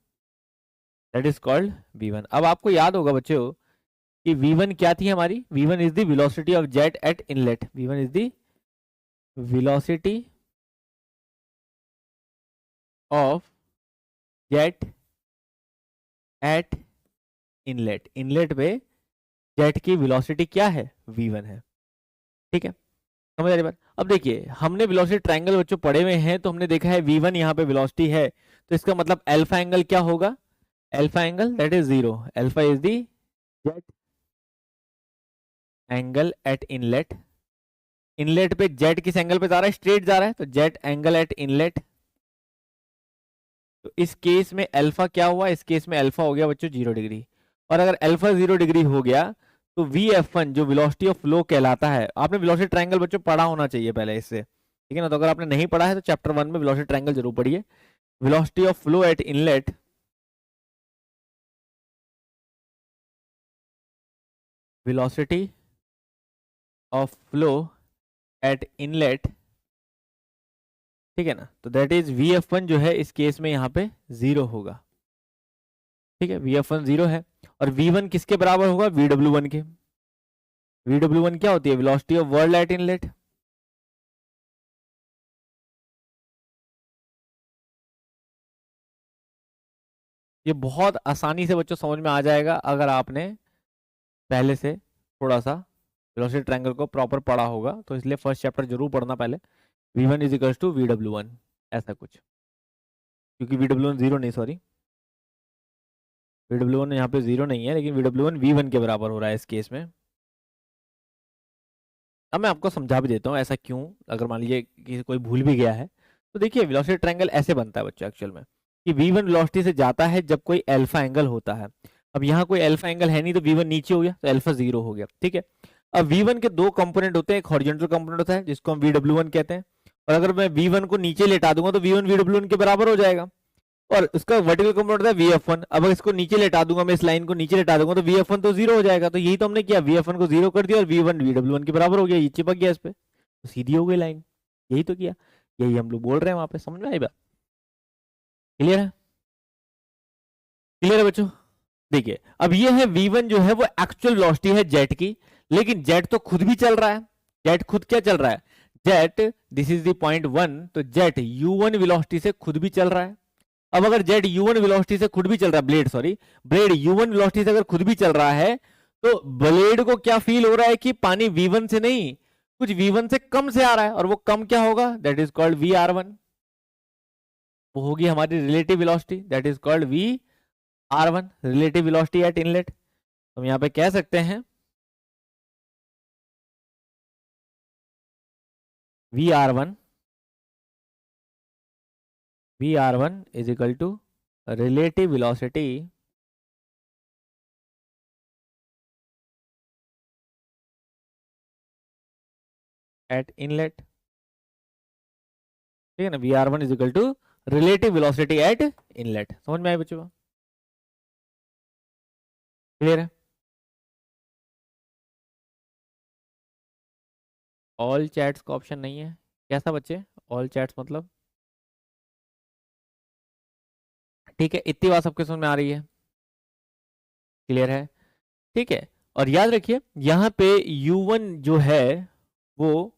That is called v1। अब आपको याद होगा बच्चों कि v1 क्या थी हमारी? v1 is the velocity of jet eight inlet. v1 is the velocity of jet eight inlet. Inlet पे जेट की वेलोसिटी क्या है? v1 है। ठीक है, समझ आ रही बात? अब देखिए हमने वेलोसिटी ट्रायंगल बच्चों पढ़े हुए हैं, तो हमने देखा है v1 यहाँ पे वेलोसिटी है, तो इसका मतलब अल्फा एंगल क्या होगा? Alpha angle that is zero. Alpha is the jet angle eight inlet. Inlet पे जेट किस एंगल पे जा रहा है? स्ट्रेट जा रहा है, तो जेट एंगल एट इनलेट। तो इस केस में अल्फा क्या हुआ? इस केस में अल्फा हो गया बच्चों 0 डिग्री। और अगर अल्फा 0 डिग्री हो गया तो वी एफ वन जो वेलोसिटी ऑफ फ्लो कहलाता है, आपने वेलोसिटी ट्रायंगल बच्चों पढ़ा होना चाहिए पहले इससे, ठीक है ना। तो अगर आपने नहीं पढ़ा है तो चैप्टर 1 में वेलोसिटी ट्रायंगल जरूर पढ़िए। Velocity of flow eight inlet velocity of flow eight inlet, ठीक है ना, तो that is we F one जो है इस केस में यहाँ पे 0 होगा। ठीक है, वी एफ वन 0 है। और वी वन किसके बराबर होगा? वी डब्ल्यू वन के। वी डब्ल्यू वन क्या होती है? Velocity of world at inlet. ये बहुत आसानी से बच्चों समझ में आ जाएगा अगर आपने पहले से थोड़ा सा वेलोसिटी ट्रायंगल को प्रॉपर पढ़ा होगा, तो इसलिए फर्स्ट चैप्टर जरूर पढ़ना पहले। v1 is equals to VW1, ऐसा कुछ, क्योंकि VW1 जीरो नहीं, सॉरी VW1 यहाँ पे जीरो नहीं है, लेकिन VW1 V1 के बराबर हो रहा है इस केस में। अब मैं आपको समझा भी देता हूँ ऐसा क्यों, अगर मान लीजिए कि कोई भूल भी गया है। तो देखिए वेलोसिटी ट्रायंगल ऐसे बनता है बच्चों एक्चुअल में, कि V1 वेलोसिटी से जाता है जब कोई अल्फा एंगल होता है। अब यहाँ कोई अल्फा एंगल है नहीं, तो V1 नीचे हो गया, तो अल्फा जीरो हो गया, ठीक है। अब V1 के दो कंपोनेंट होते हैं, एक हॉरिजॉन्टल कंपोनेंट होता है जिसको हम VW1 कहते हैं, और अगर मैं V1 को नीचे लेटा दूंगा तो V1 VW1 के बराबर हो जाएगा। और उसका वर्टिकल कंपोनेंट होता है VF1, अब अगर इसको नीचे लेटा दूंगा, मैं इस लाइन को नीचे लेटा दूंगा, तो VF1 तो जीरो हो जाएगा। तो यही तो हमने किया, VF1 को जीरो कर दिया और V1 VW1 के बराबर हो गया, ये चिपक गया इस पे, तो सीधी हो गई लाइन। यही तो किया, यही हम लोग बोल रहे हैं वहां पे, समझ में आई बात? क्लियर है? क्लियर है बच्चों? देखिए अब ये है V1 जो है वो एक्चुअल वेलोसिटी है जेट की, लेकिन जेट तो खुद भी चल रहा है। जेट खुद क्या चल रहा है? Jet, this is the point 1, तो जेट U1 वेलोसिटी से खुद भी चल रहा है। अब अगर जेट U1 वेलोसिटी से खुद भी चल रहा है, ब्लेड U1 वेलोसिटी से अगर खुद भी चल रहा है, तो ब्लेड को क्या फील हो रहा है कि पानी V1 से नहीं, कुछ V1 से कम से आ रहा है, और वो कम क्या होगा? That is called VR1। वो होगी हमारी relative velocity, that is called VR1, relative velocity at inlet. हम यहाँ पे कह सकते हैं VR1 is equal to relative velocity at inlet, ठीक है ना। VR1 is equal to relative velocity at inlet. समझ में आए बच्चों? क्लियर है? ऑल चैट्स का ऑप्शन नहीं है, कैसा बच्चे? ऑल चैट्स मतलब, ठीक है, इतनी बात सबके समझ में आ रही है? क्लियर है? ठीक है। और याद रखिए यहाँ पे U1 जो है वो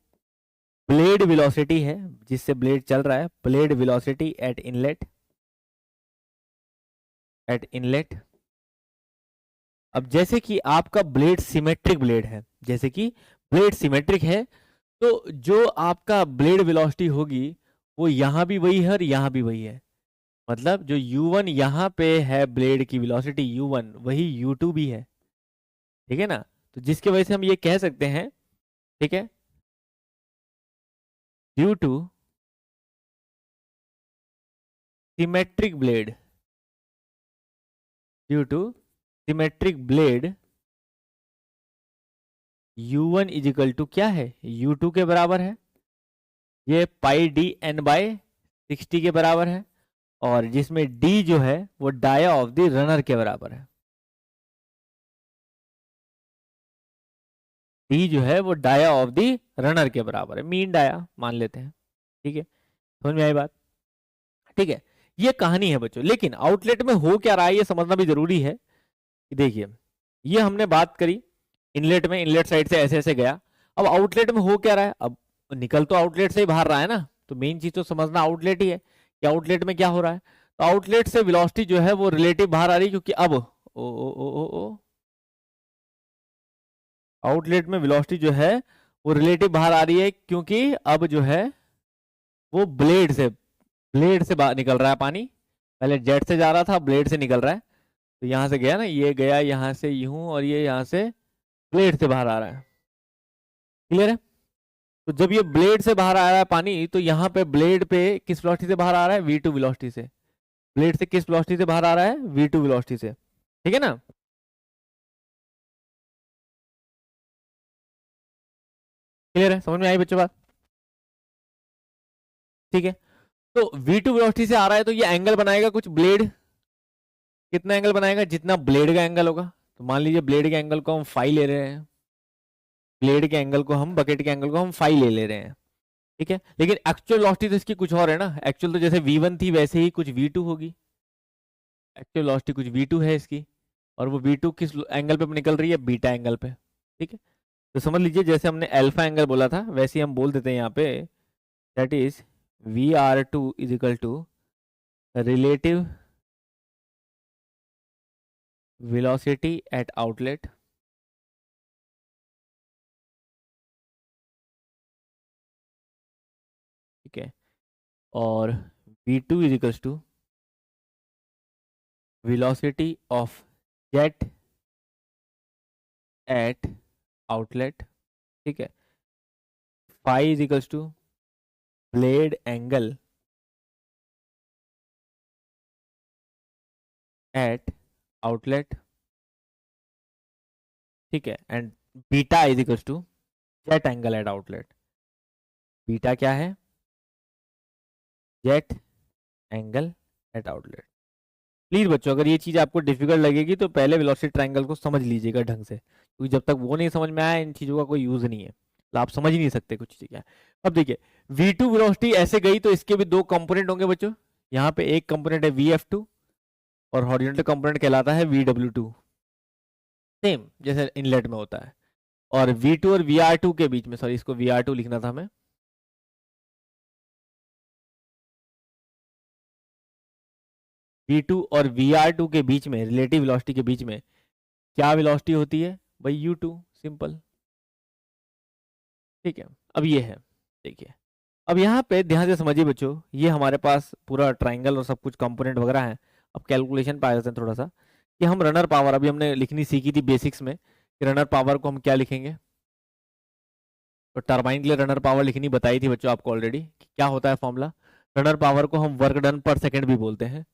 ब्लेड वेलोसिटी है, जिससे ब्लेड चल रहा है, ब्लेड वेलोसिटी एट इनलेट, अब जैसे कि आपका ब्लेड सिमेट्रिक ब्लेड है, जैसे कि ब्लेड सिमेट्रिक है, तो जो आपका ब्लेड वेलोसिटी होगी वो यहाँ भी वही है और यहाँ भी वही है। मतलब जो U1 यहाँ पे है ब्लेड की वेलोसिटी U1, वही U2 भी है, ठीक है ना। तो जिसकी वजह से हम ये कह सकते हैं, ठीक है, due to symmetric blade, due to symmetric blade U1 is equal to क्या है? U2 के बराबर है, ये पाई डी एन बाय 60 के बराबर है, और जिसमें D जो है वो डाया ऑफ द रनर के बराबर है। D जो है वो डाया ऑफ द रनर के बराबर है, मीन डाया मान लेते हैं, ठीक है। समझ में आई बात? ठीक है, ये कहानी है बच्चों, लेकिन आउटलेट में हो क्या रहा है ये समझना भी जरूरी है। देखिए ये हमने बात करी इनलेट में, इनलेट साइड से ऐसे ऐसे गया, अब आउटलेट में हो क्या रहा है? अब निकल तो आउटलेट से ही बाहर रहा है ना, तो मेन चीज तो समझना आउटलेट ही है कि आउटलेट में क्या हो रहा है। तो आउटलेट से वेलोसिटी जो है वो रिलेटिव बाहर आ रही है, क्योंकि अब ओ आउटलेट में वेलोसिटी जो है वो रिलेटिव बाहर आ रही है, क्योंकि अब जो है वो ब्लेड से बाहर निकल रहा है पानी। पहले जेट से जा रहा था, ब्लेड से निकल रहा है, तो यहाँ से गया ना, ये गया यहाँ से यूं, और ये यहाँ से ब्लेड से बाहर आ रहा है। क्लियर है? तो जब ये ब्लेड से बाहर आ रहा है पानी, तो यहाँ पे ब्लेड पे किस वेलोसिटी से बाहर आ रहा है? V2 वेलोसिटी से। ब्लेड से किस वेलोसिटी से बाहर आ रहा है? V2 वेलोसिटी से, ठीक है ना। क्लियर है? समझ में आई बच्चों बात? ठीक है, तो V2 वेलोसिटी से आ रहा है, तो ये एंगल बनाएगा कुछ ब्लेड, कितना एंगल बनाएगा? जितना ब्लेड का एंगल होगा। तो मान लीजिए ब्लेड के एंगल को हम फाई ले रहे हैं, ब्लेड के एंगल को हम, बकेट के एंगल को हम फाई ले ले रहे हैं, ठीक है। लेकिन एक्चुअल वेलोसिटी तो इसकी कुछ और है ना, एक्चुअल तो जैसे V1 थी वैसे ही कुछ V2 होगी, एक्चुअल वेलोसिटी कुछ V2 है इसकी, और वो V2 किस एंगल पे निकल रही है? बीटा एंगल पे, ठीक है। तो समझ लीजिए जैसे हमने अल्फा एंगल बोला था, वैसे ही हम बोल देते हैं यहाँ पे, that is VR2 is equal to relative velocity at outlet, ठीक है, और v2 is equals to velocity of jet at outlet, ठीक है, phi is equals to blade angle at outlet, ठीक है, and beta is equals to jet angle at outlet. Beta क्या है? Jet angle at outlet. Please बच्चों, अगर ये चीज आपको डिफिकल्ट लगेगी तो पहले वेलोसिटी ट्रायंगल को समझ लीजिएगा ढंग से, क्योंकि जब तक वो नहीं समझ में आया इन चीजों का कोई यूज नहीं है, तो आप समझ ही नहीं सकते कुछ चीजें। अब देखिए v2 वेलोसिटी ऐसे गई तो इसके भी दो कंपोनेंट होंगे बच्चों। यहाँ पे एक कंपोनेंट है vf2 और हॉरिजॉन्टल कंपोनेंट कहलाता है vw2, सेम जैसे इनलेट में होता है। और v2 और vr2 के बीच में, सॉरी इसको vr2 लिखना था हमें, v2 और vr2 के बीच में, रिलेटिव वेलोसिटी के बीच में क्या वेलोसिटी होती है भाई? u2, सिंपल, ठीक है। अब ये है, देखिए अब यहाँ पे ध्यान से समझिए बच्चों, ये हमारे पास पूरा ट्राइंगल और सब कुछ कंपोनेंट वगैरह है। अब कैलकुलेशन पे आ जाते हैं थोड़ा सा, कि हम रनर पावर अभी हमने लिखनी सीखी थी बेसिक्स में, कि रनर पावर को हम क्या लिखेंगे। तो टरबाइन के लिए रनर पावर लिखनी बताई थी बच्चों आपको ऑलरेडी, कि क्या होता है फॉर्मूला। रनर पावर को हम वर्क डन पर सेकेंड भी बोलते हैं,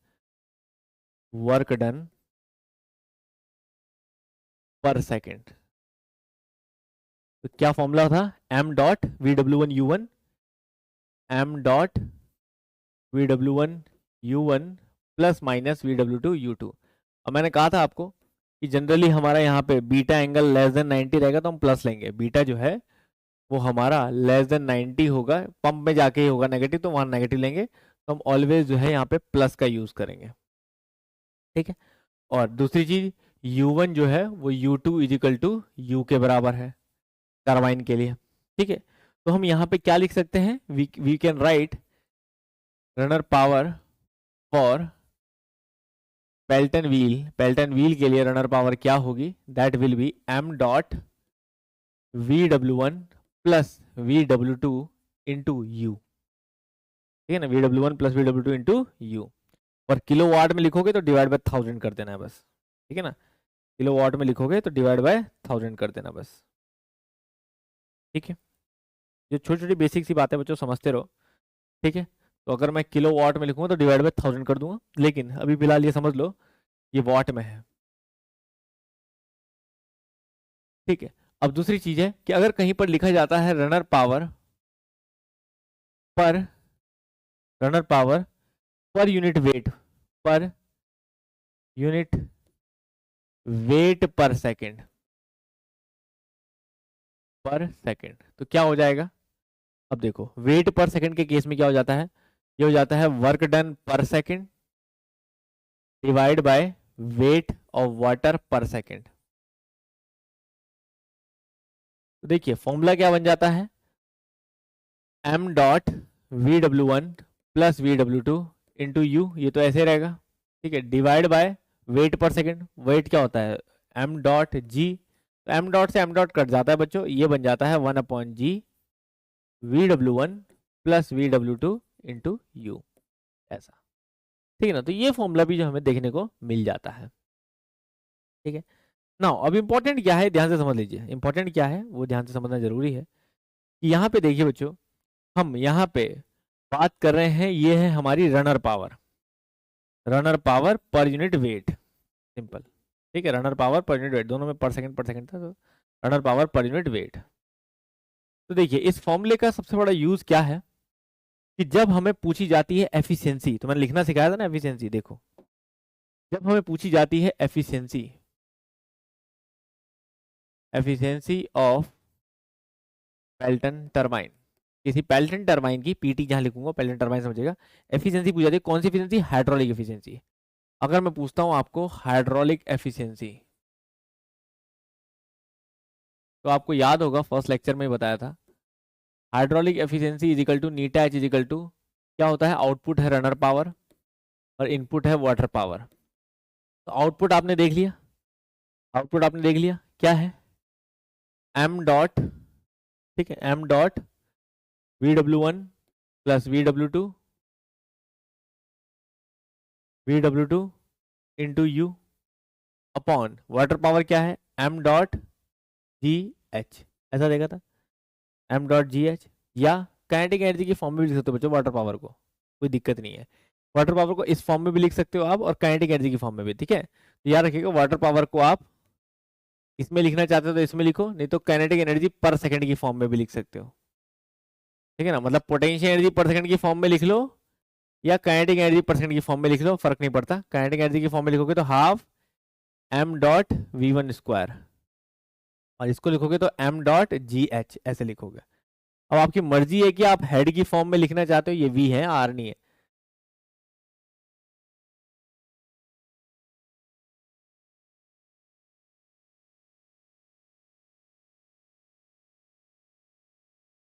वर्क डन पर सेकेंड। तो क्या फॉर्मूला था? m dot VW1U1, m dot VW1U1 plus minus VW2U2। अब मैंने कहा था आपको कि जनरली हमारा यहाँ पे बीटा एंगल लेस देन 90 रहेगा तो हम प्लस लेंगे। बीटा जो है वो हमारा लेस देन 90 होगा, पंप में जाके ही होगा नेगेटिव, तो वहां नेगेटिव लेंगे, तो हम ऑलवेज जो है यहाँ पे प्लस का यूज करेंगे, ठीक है। और दूसरी चीज U1 जो है वो U2 इजिकल टू U के बराबर है टरबाइन के लिए, ठीक है। तो हम यहाँ पे क्या लिख सकते हैं? We can write runner power for Pelton wheel, Pelton wheel के लिए रनर पावर क्या होगी? That will be m dot VW1 plus VW2 into u, ठीक है ना, VW1 plus VW2 into u. और किलो वाट में लिखोगे तो डिवाइड बाय 1000 कर देना है बस, ठीक है ना। किलो वाट में लिखोगे तो डिवाइड बाय 1000 कर देना बस, ठीक है। जो छोटी छोटी बेसिक सी बातें बच्चों समझते रहो, ठीक है। तो अगर मैं किलो वाट में लिखूंगा तो डिवाइड बाय 1000 कर दूंगा, लेकिन अभी फिलहाल ये समझ लो ये वाट में है, ठीक है। अब दूसरी चीज है कि अगर कहीं पर लिखा जाता है रनर पावर पर, runner power per unit weight, per unit weight पर सेकेंड, पर सेकेंड, तो क्या हो जाएगा? अब देखो वेट पर सेकेंड के केस में क्या हो जाता है? ये हो जाता है वर्क डन पर second divide by weight of water पर सेकेंड। तो देखिए फॉर्मूला क्या बन जाता है? m dot VW1 plus VW2 into you, ये तो ऐसे रहेगा, ठीक है, डिवाइड बाय वेट पर सेकेंड। वेट क्या होता है? m डॉट g, तो m डॉट से m डॉट कट जाता है बच्चों, ये बन जाता है 1/g VW1 plus VW2 into U, ऐसा, ठीक है ना। तो ये फॉर्मूला भी जो हमें देखने को मिल जाता है, ठीक है। नाउ अब इंपॉर्टेंट क्या है, ध्यान से समझ लीजिए, इंपॉर्टेंट क्या है वो ध्यान से समझना जरूरी है। कि यहाँ पे देखिए बच्चों, हम यहाँ पे बात कर रहे हैं, ये है हमारी runner power, runner power per unit weight, simple, ठीक है। Runner power per unit weight, दोनों में पर सेकंड था, तो runner power per unit weight. तो देखिए इस फॉर्मूले का सबसे बड़ा यूज क्या है, कि जब हमें पूछी जाती है एफिशिएंसी, तो मैंने लिखना सिखाया था ना एफिशिएंसी, देखो जब हमें पूछी जाती है efficiency, efficiency of Pelton turbine, किसी पेल्टन टरबाइन की पीटी जहां लिखूंगा पेल्टन टरबाइन समझिएगा, एफिशिएंसी पूछ जाती है, कौन सी एफिशिएंसी? Hydraulic efficiency. अगर मैं पूछता हूं आपको हाइड्रोलिक एफिशिएंसी, तो आपको याद होगा फर्स्ट लेक्चर में बताया था, hydraulic efficiency is equal to eta h is equal to, क्या होता है? आउटपुट है रनर पावर और इनपुट है वाटर पावर। तो आउटपुट आपने देख लिया, आउटपुट आपने देख लिया क्या है? m डॉट, ठीक है, m dot VW1 plus V W two into U upon water power क्या है m डॉट जी एच, ऐसा देखा था m डॉट जी एच, या काइनेटिक एनर्जी की फॉर्म में भी लिख सकते हो बच्चों वाटर पावर को, कोई दिक्कत नहीं है। वाटर पावर को इस फॉर्म में भी लिख सकते हो आप और काइनेटिक एनर्जी की फॉर्म में भी, ठीक है। तो याद रखिएगा वाटर पावर को आप इसमें लिखना चाहते हो तो इसमें लिखो, नहीं तो काइनेटिक एनर्जी पर सेकंड की फॉर्म में भी लिख सकते हो, ठीक है ना। मतलब पोटेंशियल एनर्जी पर सेकंड की फॉर्म में लिख लो या काइनेटिक एनर्जी पर सेकंड की फॉर्म में लिख लो, फर्क नहीं पड़ता। काइनेटिक एनर्जी की फॉर्म में लिखोगे तो half m dot v one square, और इसको लिखोगे तो m डॉट जी एच ऐसे लिखोगे। अब आपकी मर्जी है कि आप हेड की फॉर्म में लिखना चाहते हो, ये v है r नहीं है।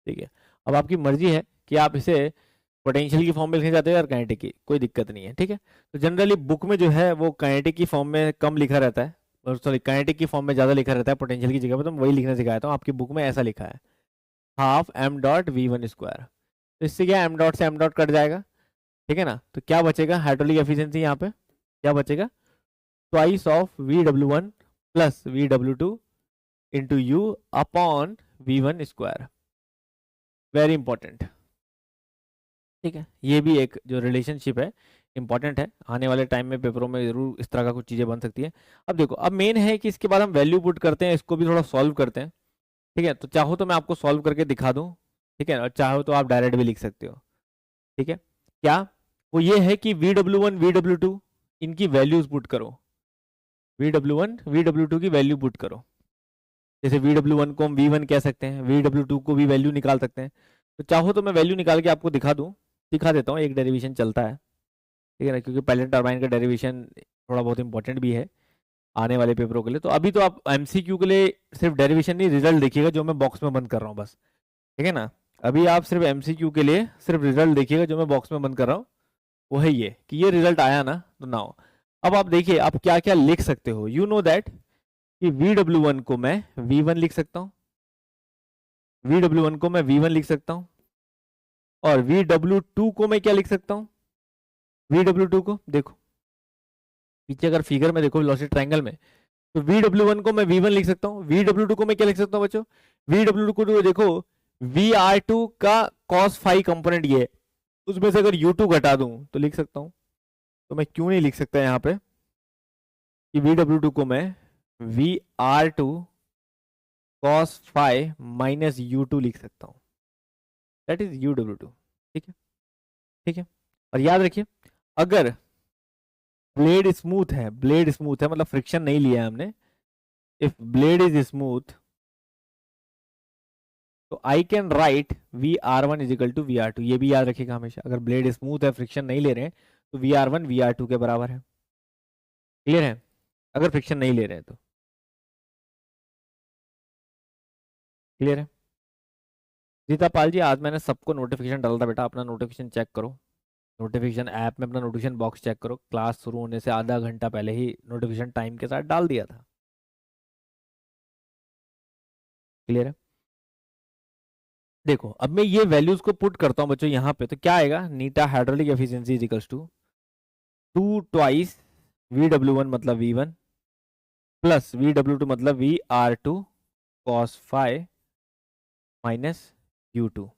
ठीक है, अब आपकी मर्जी है कि आप इसे पोटेंशियल की फॉर्म में लिखना चाहते हो या काइनेटिक की, कोई दिक्कत नहीं है, ठीक है। तो जनरली बुक में जो है वो काइनेटिक की फॉर्म में कम लिखा रहता है, और सॉरी काइनेटिक की फॉर्म में ज़्यादा लिखा रहता है पोटेंशियल की जगह पर, तो मैं वही लिखना सिखाता हूँ। आपकी बुक में ऐसा लिखा है half m dot v one square, तो इससे क्या m डॉट से m डॉट कट जाएगा, ठीक है ना। तो क्या बचेगा हाइड्रोलिक एफिशिएंसी यहाँ पे क्या बचेगा, twice of V W one plus V W two into U upon V one square, very important, ठीक है। ये भी एक जो रिलेशनशिप है इंपॉर्टेंट है, आने वाले टाइम में पेपरों में जरूर इस तरह का कुछ चीज़ें बन सकती है। अब देखो, अब मेन है कि इसके बाद हम वैल्यू पुट करते हैं, इसको भी थोड़ा सॉल्व करते हैं, ठीक है। तो चाहो तो मैं आपको सॉल्व करके दिखा दूं, ठीक है, और चाहो तो आप डायरेक्ट भी लिख सकते हो, ठीक है। क्या वो ये है कि we W one we W to इनकी वैल्यूज पुट करो, we W one we W to की वैल्यू पुट करो। जैसे वी डब्ल्यू वन को हम वी वन कह सकते हैं, वी डब्ल्यू टू को भी वैल्यू निकाल सकते हैं। तो चाहो तो मैं वैल्यू निकाल के आपको दिखा दूं, दिखा देता हूँ, एक डेरिवेशन चलता है, ठीक है ना, क्योंकि पैलेट टरबाइन का डेरिवेशन थोड़ा बहुत इंपॉर्टेंट भी है आने वाले पेपरों के लिए। तो अभी तो आप एमसीक्यू के लिए सिर्फ डेरिवेशन नहीं रिजल्ट देखिएगा जो मैं बॉक्स में बंद कर रहा हूँ बस, ठीक है ना। अभी आप सिर्फ एमसीक्यू के लिए सिर्फ रिजल्ट देखिएगा जो मैं बॉक्स में बंद कर रहा हूँ, वो है ये कि ये रिजल्ट आया ना, तो नाउ अब आप देखिए आप क्या क्या लिख सकते हो। यू नो दैट कि वी डब्ल्यू वन को मैं वी वन लिख सकता हूँ, वी डब्ल्यू वन को मैं वी वन लिख सकता हूँ, और वी डब्ल्यू टू को मैं क्या लिख सकता हूँ, वी डब्ल्यू टू को देखो पीछे अगर फिगर में देखो वेलोसिटी ट्रायंगल में, तो वी डब्ल्यू वन को मैं वी वन लिख सकता हूँ, वी डब्ल्यू टू को मैं क्या लिख सकता हूँ बच्चों, वी डब्ल्यू टू को देखो वी आर टू का कॉस फाई कंपोनेंट ये है, उसमें से अगर यू टू घटा दूं तो लिख सकता हूँ। तो मैं क्यों नहीं लिख सकता यहाँ पे कि वी डब्ल्यू टू को मैं V R two cos phi minus U two लिख सकता हूँ, that is U W two, ठीक है, ठीक है। और याद रखिए अगर ब्लेड स्मूथ है, ब्लेड स्मूथ है मतलब फ्रिक्शन नहीं लिया है हमने, इफ ब्लेड इज स्मूथ तो I can write V R one is equal to V R two, ये भी याद रखिएगा हमेशा, अगर ब्लेड स्मूथ है फ्रिक्शन नहीं ले रहे हैं तो V R one V R two के बराबर है, क्लियर है, अगर फ्रिक्शन नहीं ले रहे हैं तो, क्लियर है। जीता पाल जी आज मैंने सबको नोटिफिकेशन डाला था बेटा, अपना नोटिफिकेशन चेक करो, नोटिफिकेशन ऐप में अपना नोटिफिकेशन बॉक्स चेक करो, क्लास शुरू होने से आधा घंटा पहले ही नोटिफिकेशन टाइम के साथ डाल दिया था, क्लियर है। देखो अब मैं ये वैल्यूज को पुट करता हूँ बच्चों यहाँ पे, तो क्या आएगा, नीटा hydraulic efficiency is equals to two twice V W one मतलब V one plus V W two मतलब V R two cos five minus U two.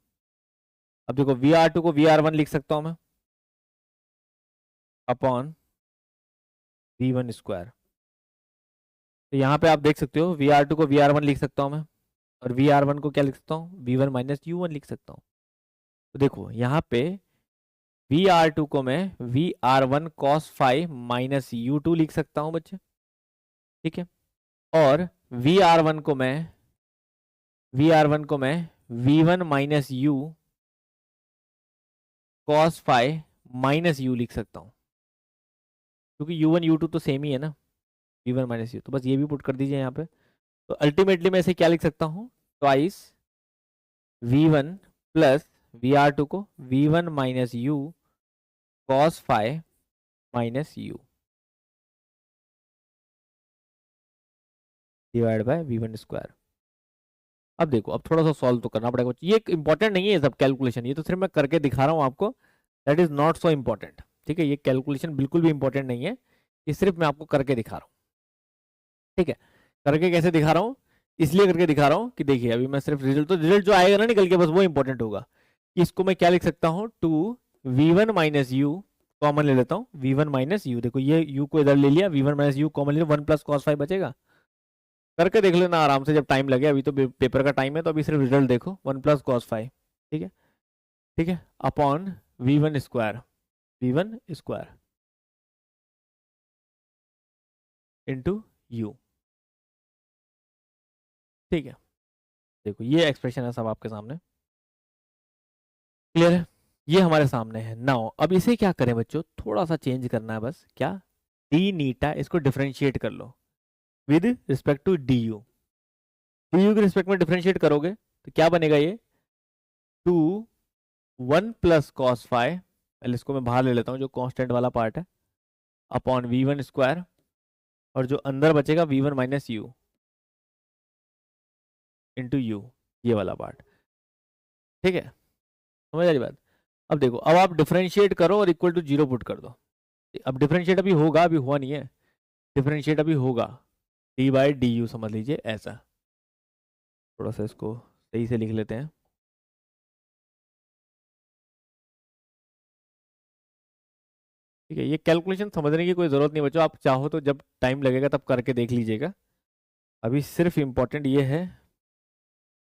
अब देखो वी आर टू को वी आर वन लिख सकता हूँ मैं अपॉन वी वन स्क्वायर, तो यहाँ पे आप देख सकते हो वी आर टू को वी आर वन लिख सकता हूँ मैं, और वी आर वन को क्या लिख सकता हूँ, V one minus U one लिख सकता हूँ। तो देखो यहाँ पे वी आर टू को मैं V R one cos five minus U two लिख सकता हूँ बच्चे, ठीक है। और वी आर वन को मैं V one minus U cos five minus U लिख सकता हूँ, क्योंकि यू वन यू टू तो सेम ही है ना, वी वन माइनस यू, तो बस ये भी पुट कर दीजिए यहाँ पे। तो अल्टीमेटली मैं इसे क्या लिख सकता हूँ, twice V one plus V R two को V one minus U cos five minus U divide by V one square. अब देखो, अब थोड़ा सा सॉल्व तो करना पड़ेगा। ये इंपॉर्टेंट नहीं है ये सब कैलकुलेशन, ये तो सिर्फ मैं करके दिखा रहा हूँ आपको, that is not so important. ठीक है, ये कैलकुलेशन बिल्कुल भी इंपॉर्टेंट नहीं है, ये सिर्फ मैं आपको करके दिखा रहा हूँ। ठीक है, करके कैसे दिखा रहा हूँ, इसलिए करके दिखा रहा हूँ कि देखिए अभी मैं सिर्फ रिजल्ट, तो रिजल्ट जो आएगा ना निकल के, बस वो इंपॉर्टेंट होगा। कि इसको मैं क्या लिख सकता हूँ, 2v1 माइनस यू, कॉमन ले लेता हूँ, v1 माइनस यू, देखो ये u को इधर ले लिया, v1 माइनस यू कॉमन ले लिया, 1 प्लस कॉस 5 बचेगा। करके देख लेना आराम से जब टाइम लगे, अभी तो पेपर का टाइम है, तो अभी सिर्फ रिजल्ट देखो, 1 प्लस कॉस 5। ठीक है, ठीक है, upon v1 square, v1 square into u. ठीक है, देखो ये एक्सप्रेशन है सब आपके सामने, क्लियर है, ये हमारे सामने है। नाउ अब इसे क्या करें बच्चों, थोड़ा सा चेंज करना है बस, क्या, डी नीटा, इसको डिफरेंशिएट कर लो with respect to D U. D U के रिस्पेक्ट में डिफरेंशिएट करोगे तो क्या बनेगा, ये 1 प्लस कॉस 5, पहले इसको मैं बाहर ले लेता हूँ जो कांस्टेंट वाला पार्ट है, अपॉन v1 स्क्वायर, और जो अंदर बचेगा v1 minus U into you, ये वाला पार्ट। ठीक है, समझ आ रही बात। अब देखो, अब आप डिफरेंशिएट करो और इक्वल टू 0 पुट कर दो। अब डिफरेंशिएट अभी होगा, अभी हुआ नहीं है, डिफरेंशिएट अभी होगा, डी बाई डी यू समझ लीजिए ऐसा। थोड़ा सा इसको सही से लिख लेते हैं। ठीक है, ये कैलकुलेशन समझने की कोई ज़रूरत नहीं बच्चों, आप चाहो तो जब टाइम लगेगा तब करके देख लीजिएगा। अभी सिर्फ इम्पोर्टेंट ये है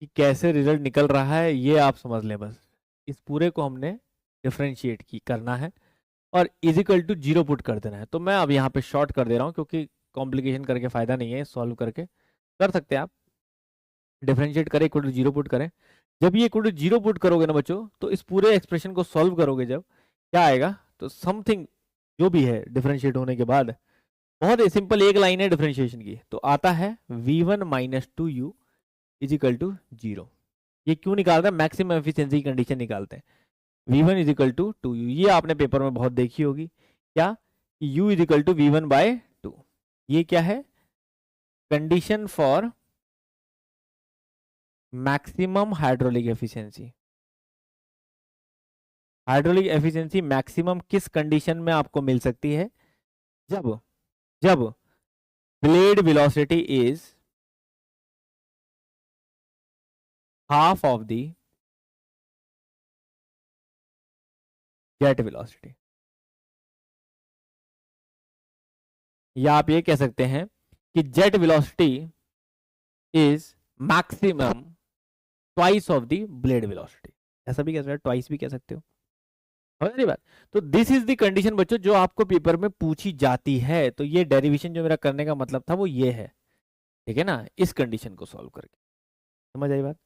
कि कैसे रिजल्ट निकल रहा है, ये आप समझ लें बस। इस पूरे को हमने डिफरेंशिएट की करना है और इजिकल टू 0 पुट कर देना है। तो मैं अब यहाँ पे शॉर्ट कर दे रहा हूँ, क्योंकि कॉम्प्लिकेशन करके फ़ायदा नहीं है, सॉल्व करके कर सकते हैं आप। डिफरेंशिएट करें, इक्वल टू 0 पुट करें। जब ये इक्वल टू 0 पुट करोगे ना बच्चों, तो इस पूरे एक्सप्रेशन को सॉल्व करोगे जब, क्या आएगा, तो समथिंग जो भी है डिफरेंशिएट होने के बाद, बहुत ही सिंपल एक लाइन है डिफरेंशिएशन की, तो आता है v1 minus 2u is equal to 0। ये क्यों निकालते हैं, मैक्सिमम एफिशिएंसी कंडीशन निकालते हैं। v1 इजिकल टू 2u, ये आपने पेपर में बहुत देखी होगी, क्या, u is equal to v1 bye 2। ये क्या है, condition for maximum hydraulic efficiency. Hydraulic efficiency maximum किस कंडीशन में आपको मिल सकती है, जब जब blade velocity is half of the jet velocity. या आप ये कह सकते हैं कि jet velocity is maximum twice of the blade velocity, ऐसा भी कह सकते हैं, ट्वाइस भी कह सकते हो, समझ रही बात। तो दिस इज द कंडीशन बच्चों जो आपको पेपर में पूछी जाती है। तो ये डेरिवेशन जो मेरा करने का मतलब था वो ये है, ठीक है ना, इस कंडीशन को सॉल्व करके, समझ आई बात।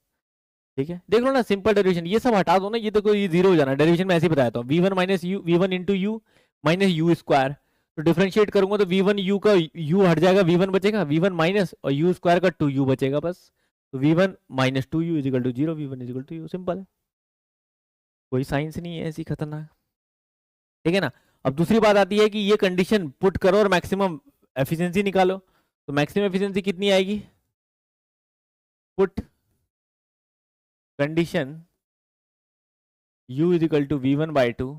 ठीक है, देख लो ना, सिंपल डेरिवेशन, ये सब हटा दो ना, ये तो ये जीरो हो जाना, डेरिवेशन में ऐसे ही बताया था, v1 minus U, v1 into you minus you square. तो डिफरेंशिएट करूंगा तो v1 u का u हट जाएगा, v1 बचेगा, v1 माइनस और u स्क्वायर का 2u बचेगा बस। तो v1 minus 2u is equal to 0, v1 is equal to u, simple है, कोई साइंस नहीं है ऐसी खतरनाक। ठीक है ना। अब दूसरी बात आती है कि ये कंडीशन पुट करो और मैक्सिमम एफिशिएंसी निकालो। तो मैक्सिमम एफिशिएंसी कितनी आएगी, put condition u is equal to v1 by 2,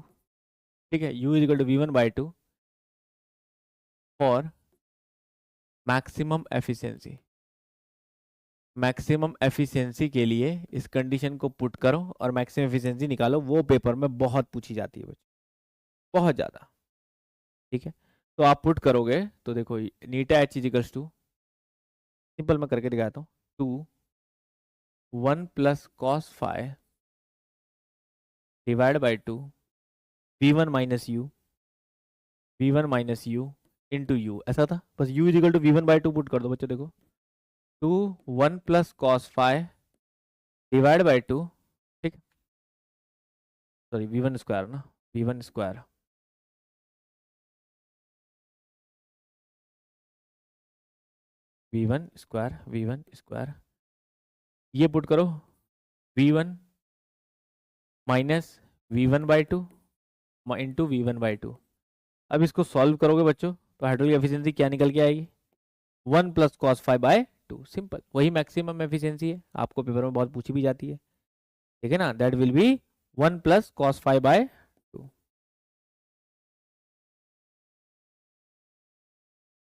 ठीक है, u is equal to v1 by 2 for maximum efficiency. Maximum efficiency के लिए इस कंडीशन को पुट करो और मैक्सिमम एफिशिएंसी निकालो, वो पेपर में बहुत पूछी जाती है बच्चों, बहुत ज़्यादा। ठीक है, तो आप पुट करोगे तो देखो नीटा एच इजिकल्स टू, सिंपल मैं करके दिखाता हूँ, 1 plus cos 5 divide by 2 v1 minus U, v1 minus U into U, ऐसा था बस। u is equal to v1 by 2 put कर दो बच्चों, देखो 1 प्लस कॉस 5 डिवाइड बाई 2, ठीक, सॉरी v1 स्क्वायर ना, v1 square, v1 square, v1 square, ये पुट करो v1 minus v1 by 2 into v1 by 2। अब इसको सॉल्व करोगे बच्चों तो हाइड्रोलिक एफिशिएंसी क्या निकल के आएगी, 1 प्लस कॉस 5 बाय 2, सिंपल, वही मैक्सिमम एफिशिएंसी है, आपको पेपर में बहुत पूछी भी जाती है, ठीक है ना, that will B 1 plus cos 5/2,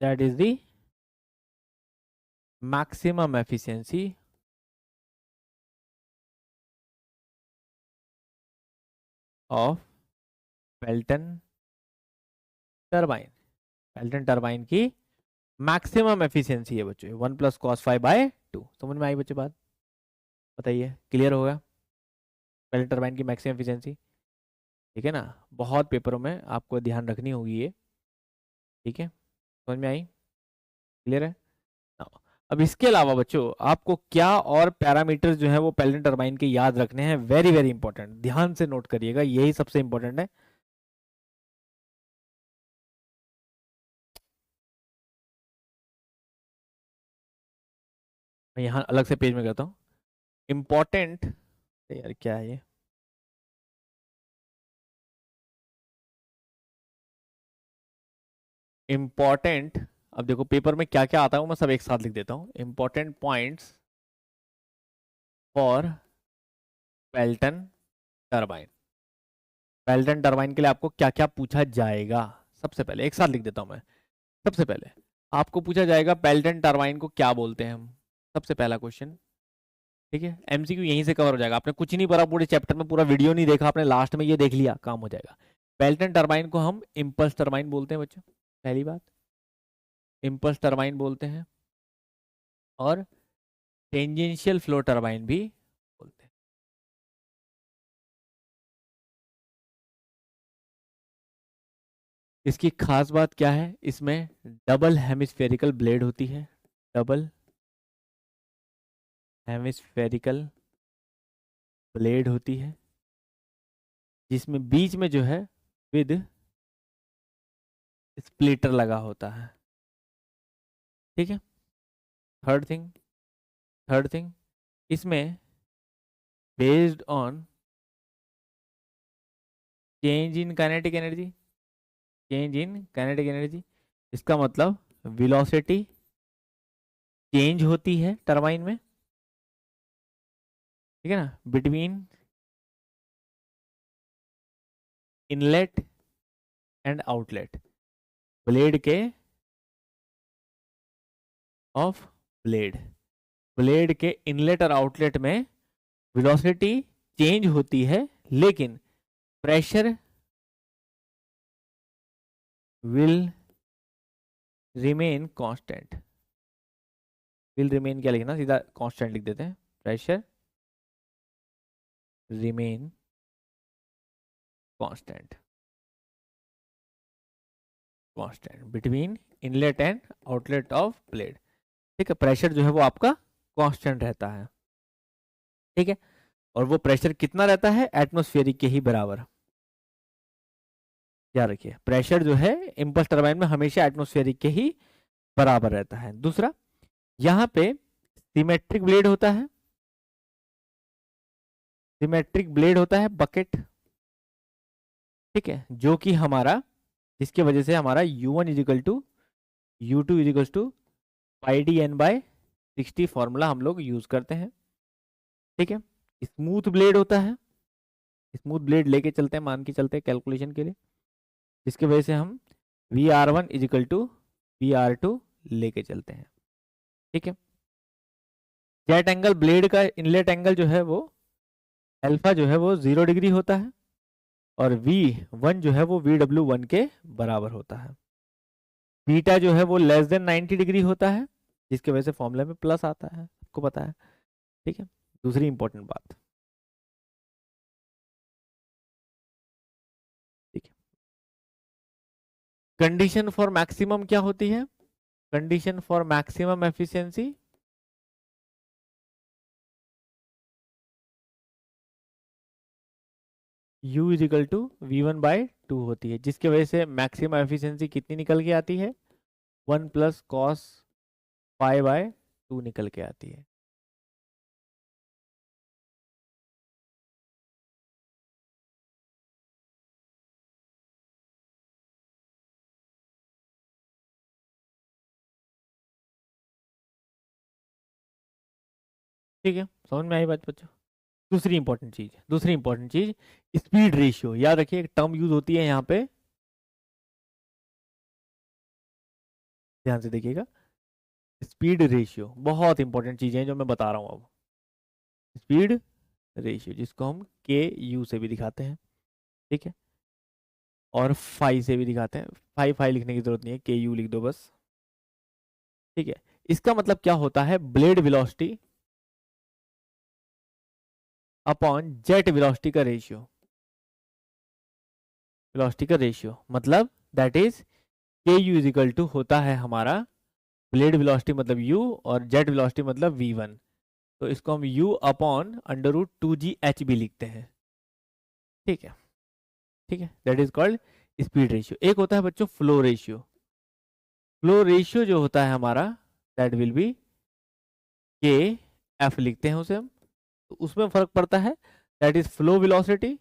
that is the maximum efficiency of Pelton turbine. Pelton turbine की मैक्सिमम एफिशिएंसी है बच्चों 1 प्लस कॉस 5/2। समझ में आई बच्चों बात? बताइए, क्लियर होगा? पेल्टन टरबाइन की मैक्सिमम एफिशिएंसी, ठीक है ना, बहुत पेपरों में आपको ध्यान रखनी होगी ये, ठीक है, समझ में आई? क्लियर है? Now, अब इसके अलावा बच्चों आपको क्या और पैरामीटर्स जो है वो पेल्टन टरबाइन के याद रखने हैं, वेरी वेरी इंपॉर्टेंट, ध्यान से नोट करिएगा, यही सबसे इंपॉर्टेंट है। मैं यहाँ अलग से पेज में करता हूँ, इंपॉर्टेंट, यार क्या है ये, इंपॉर्टेंट, अब देखो पेपर में क्या क्या आता है मैं सब एक साथ लिख देता हूँ, important points for Pelton turbine. Pelton turbine के लिए आपको क्या क्या पूछा जाएगा, सबसे पहले एक साथ लिख देता हूं मैं। सबसे पहले आपको पूछा जाएगा पेल्टन टरबाइन को क्या बोलते हैं हम, सबसे पहला क्वेश्चन, ठीक है, एमसीक्यू यहीं से कवर हो जाएगा, आपने कुछ नहीं पढ़ा पूरे चैप्टर में, पूरा वीडियो नहीं देखा आपने, लास्ट में ये देख लिया काम हो जाएगा। पेल्टन टरबाइन को हम इम्पल्स टरबाइन बोलते हैं बच्चों, पहली बात, इम्पल्स टरबाइन बोलते हैं, और टेंजेंशियल फ्लो टरबाइन भी बोलते हैं। इसकी खास बात क्या है, इसमें डबल हेमिस्फेरिकल ब्लेड होती है, डबल हेमिस्फेरिकल ब्लेड होती है, जिसमें बीच में जो है विद स्प्लिटर लगा होता है, ठीक है। थर्ड थिंग, थर्ड थिंग, इसमें based on change in kinetic energy, change in kinetic energy, इसका मतलब वेलोसिटी चेंज होती है टरबाइन में, ठीक है ना, between inlet and outlet, blade के ऑफ ब्लेड, ब्लेड के इनलेट और आउटलेट में वेलोसिटी चेंज होती है, लेकिन pressure will remain constant, will remain क्या लिखना, सीधा कांस्टेंट लिख देते हैं, pressure remain constant, constant between inlet and outlet of blade, ठीक है, प्रेशर जो है वो आपका कांस्टेंट रहता है, ठीक है, और वो प्रेशर कितना रहता है, एटमॉस्फेरिक के ही बराबर, याद रखिए प्रेशर जो है इंपल्स टरबाइन में हमेशा एटमॉस्फेरिक के ही बराबर रहता है। दूसरा, यहाँ पे सिमेट्रिक ब्लेड होता है, सिमेट्रिक ब्लेड होता है बकेट, ठीक है, जो कि हमारा, जिसकी वजह से हमारा U1 is equal to U2 is equal to πdn/60 formula हम लोग यूज करते हैं, ठीक है। स्मूथ ब्लेड होता है, स्मूथ ब्लेड लेके चलते हैं, मान के चलते हैं कैलकुलेशन के लिए, जिसकी वजह से हम VR1 इजिकल टू VR2 लेके चलते हैं, ठीक है। जेट एंगल ब्लेड का इनलेट एंगल जो है वो अल्फा जो है वो 0 डिग्री होता है, और V1 जो है वो VW1 के बराबर होता है, बीटा जो है वो लेस देन 90 डिग्री होता है, जिसकी वजह से फॉर्मूला में प्लस आता है, आपको पता है, ठीक है। दूसरी इंपॉर्टेंट बात, ठीक है, कंडीशन फॉर मैक्सिमम क्या होती है, condition for maximum efficiency, U is equal to V1/2 होती है, जिसकी वजह से मैक्सिमम एफिशिएंसी कितनी निकल के आती है, 1 प्लस कॉस 5/2 निकल के आती है। ठीक है, समझ में आई बात बच्चों? दूसरी इंपॉर्टेंट चीज स्पीड रेशियो, याद रखिए एक टर्म यूज होती है यहाँ पे, ध्यान से देखिएगा। स्पीड रेशियो बहुत इंपॉर्टेंट चीजें हैं जो मैं बता रहा हूँ अब। स्पीड रेशियो जिसको हम के यू से भी दिखाते हैं, ठीक है, और फाई से भी दिखाते हैं। फाई फाई लिखने की जरूरत नहीं है, के यू लिख दो बस, ठीक है। इसका मतलब क्या होता है, blade velocity upon jet velocity का रेशियो। वेलोसिटी का रेशियो मतलब दैट इज के यू इज इक्वल टू होता है हमारा ब्लेड वेलोसिटी मतलब u और जेट वेलोसिटी मतलब v1। तो इसको हम u upon under root 2gh भी लिखते हैं, ठीक है, ठीक है, that is called speed ratio. एक होता है बच्चों फ्लो रेशियो। फ्लो रेशियो जो होता है हमारा that will be K F लिखते हैं उसे हम, तो उसमें फर्क पड़ता है, that is flow velocity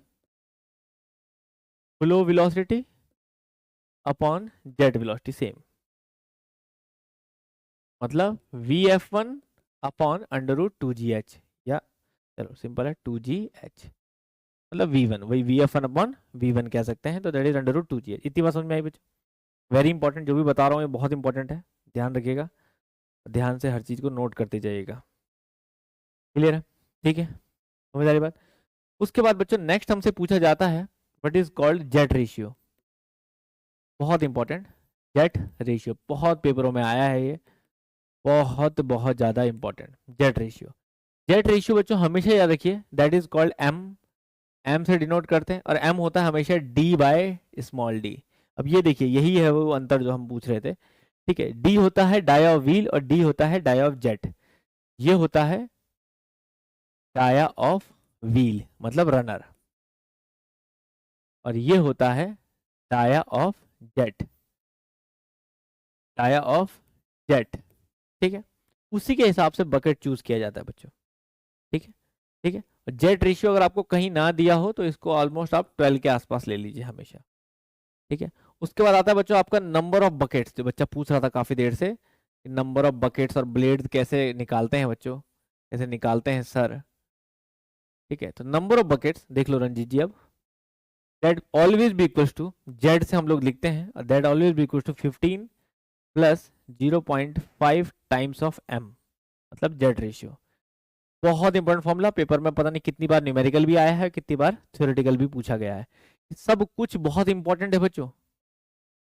upon jet velocity same, मतलब V F one upon under root 2gh, या चलो सिंपल है 2gh, मतलब v1 वही we F one upon v1 कह सकते हैं, तो that is under root 2gh। इतनी बात समझ में आई बच्चों? वेरी इंपॉर्टेंट, जो भी बता रहा हूँ ये बहुत इंपॉर्टेंट है, ध्यान रखिएगा, ध्यान से हर चीज को नोट करते जाइएगा। क्लियर है? ठीक है, समझ आ रही बात? उसके बाद बच्चों नेक्स्ट हमसे पूछा जाता है what is called jet ratio. बहुत इंपॉर्टेंट, जेट रेशियो बहुत पेपरों में आया है ये, बहुत बहुत ज्यादा important jet ratio. Jet ratio बच्चों हमेशा याद रखिए that is called M, M से डिनोट करते हैं, और एम होता है हमेशा डी बाय स्मॉल डी। अब ये देखिए यही है वो अंतर जो हम पूछ रहे थे, ठीक है। डी होता है डाया ऑफ व्हील और डी होता है डाया ऑफ जेट। ये होता है डाया ऑफ व्हील मतलब रनर, और ये होता है dia of jet, dia of jet, ठीक है। उसी के हिसाब से बकेट चूज किया जाता है बच्चों, ठीक है, ठीक है। जेट रेशियो अगर आपको कहीं ना दिया हो तो इसको ऑलमोस्ट आप 12 के आसपास ले लीजिए हमेशा, ठीक है। उसके बाद आता है बच्चों आपका नंबर ऑफ बकेट्स, जो बच्चा पूछ रहा था काफी देर से, नंबर ऑफ बकेट्स और ब्लेड्स कैसे निकालते हैं बच्चों, कैसे निकालते हैं सर, ठीक है। तो नंबर ऑफ बकेट्स देख लो रंजीत जी, अब that always be equals to, Z से हम लोग लिखते हैं that always be equals to 15 plus 0.5 times of M, मतलब जेड रेशियो। बहुत इंपॉर्टेंट फॉर्मूला, पेपर में पता नहीं कितनी बार न्यूमेरिकल भी आया है, कितनी बार थ्योरेटिकल भी पूछा गया है। सब कुछ बहुत इंपॉर्टेंट है बच्चों,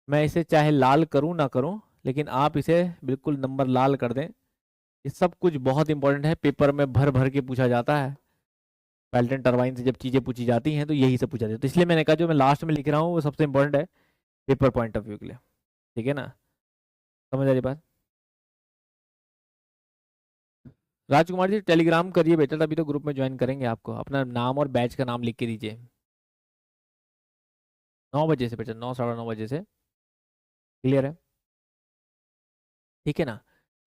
मैं इसे चाहे लाल करूं ना करूं, लेकिन आप इसे बिल्कुल नंबर लाल कर दें। ये सब कुछ बहुत इंपॉर्टेंट है, पेपर में भर भर के पूछा जाता है। पेल्टन टरबाइन से जब चीजें पूछी जाती हैं तो यही सब पूछा जाता है, तो इसलिए मैंने कहा जो मैं लास्ट में लिख रहा हूँ वो सबसे इंपॉर्टेंट है पेपर पॉइंट ऑफ व्यू के लिए, ठीक है ना? समझ आ रही बात? राजकुमार जी टेलीग्राम करिए बेटा, तभी तो ग्रुप में ज्वाइन करेंगे आपको। अपना नाम और बैच का नाम लिख के दीजिए। 9 बजे से बेटा, 9 साढ़े 9 बजे से। क्लियर है? ठीक है ना?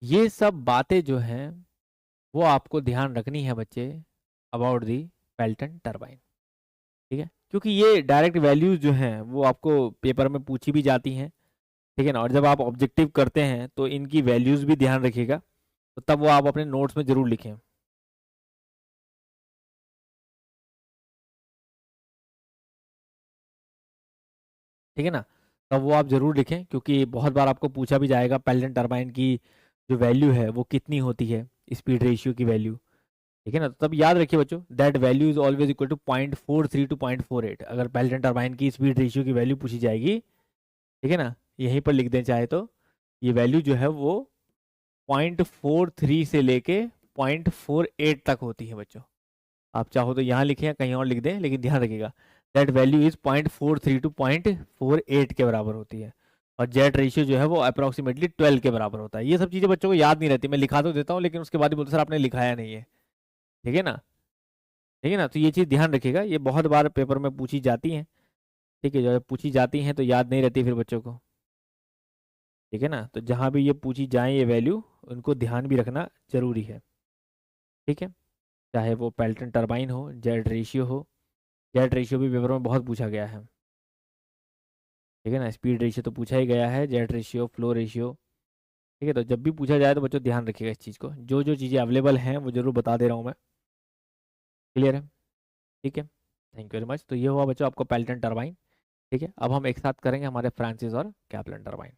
ये सब बातें जो हैं वो आपको ध्यान रखनी है बच्चे अबाउट दी पेल्टन टरबाइन, ठीक है, क्योंकि ये डायरेक्ट वैल्यूज जो हैं वो आपको पेपर में पूछी भी जाती हैं, ठीक है ना। और जब आप ऑब्जेक्टिव करते हैं तो इनकी वैल्यूज भी ध्यान रखिएगा, तो तब वो आप अपने नोट्स में जरूर लिखें, ठीक है ना। तब वो आप जरूर लिखें, क्योंकि बहुत बार आपको पूछा भी जाएगा पेल्टन टरबाइन की जो वैल्यू है वो कितनी होती है, स्पीड रेशियो की वैल्यू, ठीक है ना। तो तब याद रखिए बच्चों that value is always equal to 0.43 to 0.48। अगर पेल्टन टरबाइन की स्पीड रेशियो की वैल्यू पूछी जाएगी, ठीक है ना, यहीं पर लिख दें चाहे तो, ये वैल्यू जो है वो 0.43 से लेके 0.48 तक होती है बच्चों। आप चाहो तो यहाँ लिखें या कहीं और लिख दें, लेकिन ध्यान रखिएगा दैट वैल्यू इज 0.43 टू 0.48 के बराबर होती है, और जेट रेशियो जो है वो अप्रोक्सीमेटली 12 के बराबर होता है। ये सब चीज़ें बच्चों को याद नहीं रहती, मैं लिखा तो देता हूँ लेकिन उसके बाद ही बोलते सर आपने लिखाया नहीं है, ठीक है ना, ठीक है ना। तो ये चीज़ ध्यान रखिएगा, ये बहुत बार पेपर में पूछी जाती हैं, ठीक है, जब पूछी जाती हैं तो याद नहीं रहती फिर बच्चों को, ठीक है ना। तो जहाँ भी ये पूछी जाए ये वैल्यू, उनको ध्यान भी रखना जरूरी है, ठीक है। चाहे वो पेल्टन टरबाइन हो, जेट रेशियो हो, जेट रेशियो भी पेपर में बहुत पूछा गया है, ठीक है ना। स्पीड रेशियो तो पूछा ही गया है, जेट रेशियो, फ्लो रेशियो, ठीक है, तो जब भी पूछा जाए तो बच्चों ध्यान रखिएगा इस चीज़ को, जो जो चीज़ें अवेलेबल हैं वो जरूर बता दे रहा हूँ मैं। क्लियर है? ठीक है, थैंक यू वेरी मच। तो ये हुआ बच्चों आपको पेल्टन टरबाइन। ठीक है, अब हम एक साथ करेंगे हमारे फ्रांसिस और कैपलन टरबाइन।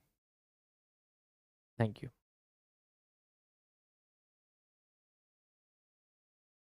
Thank you.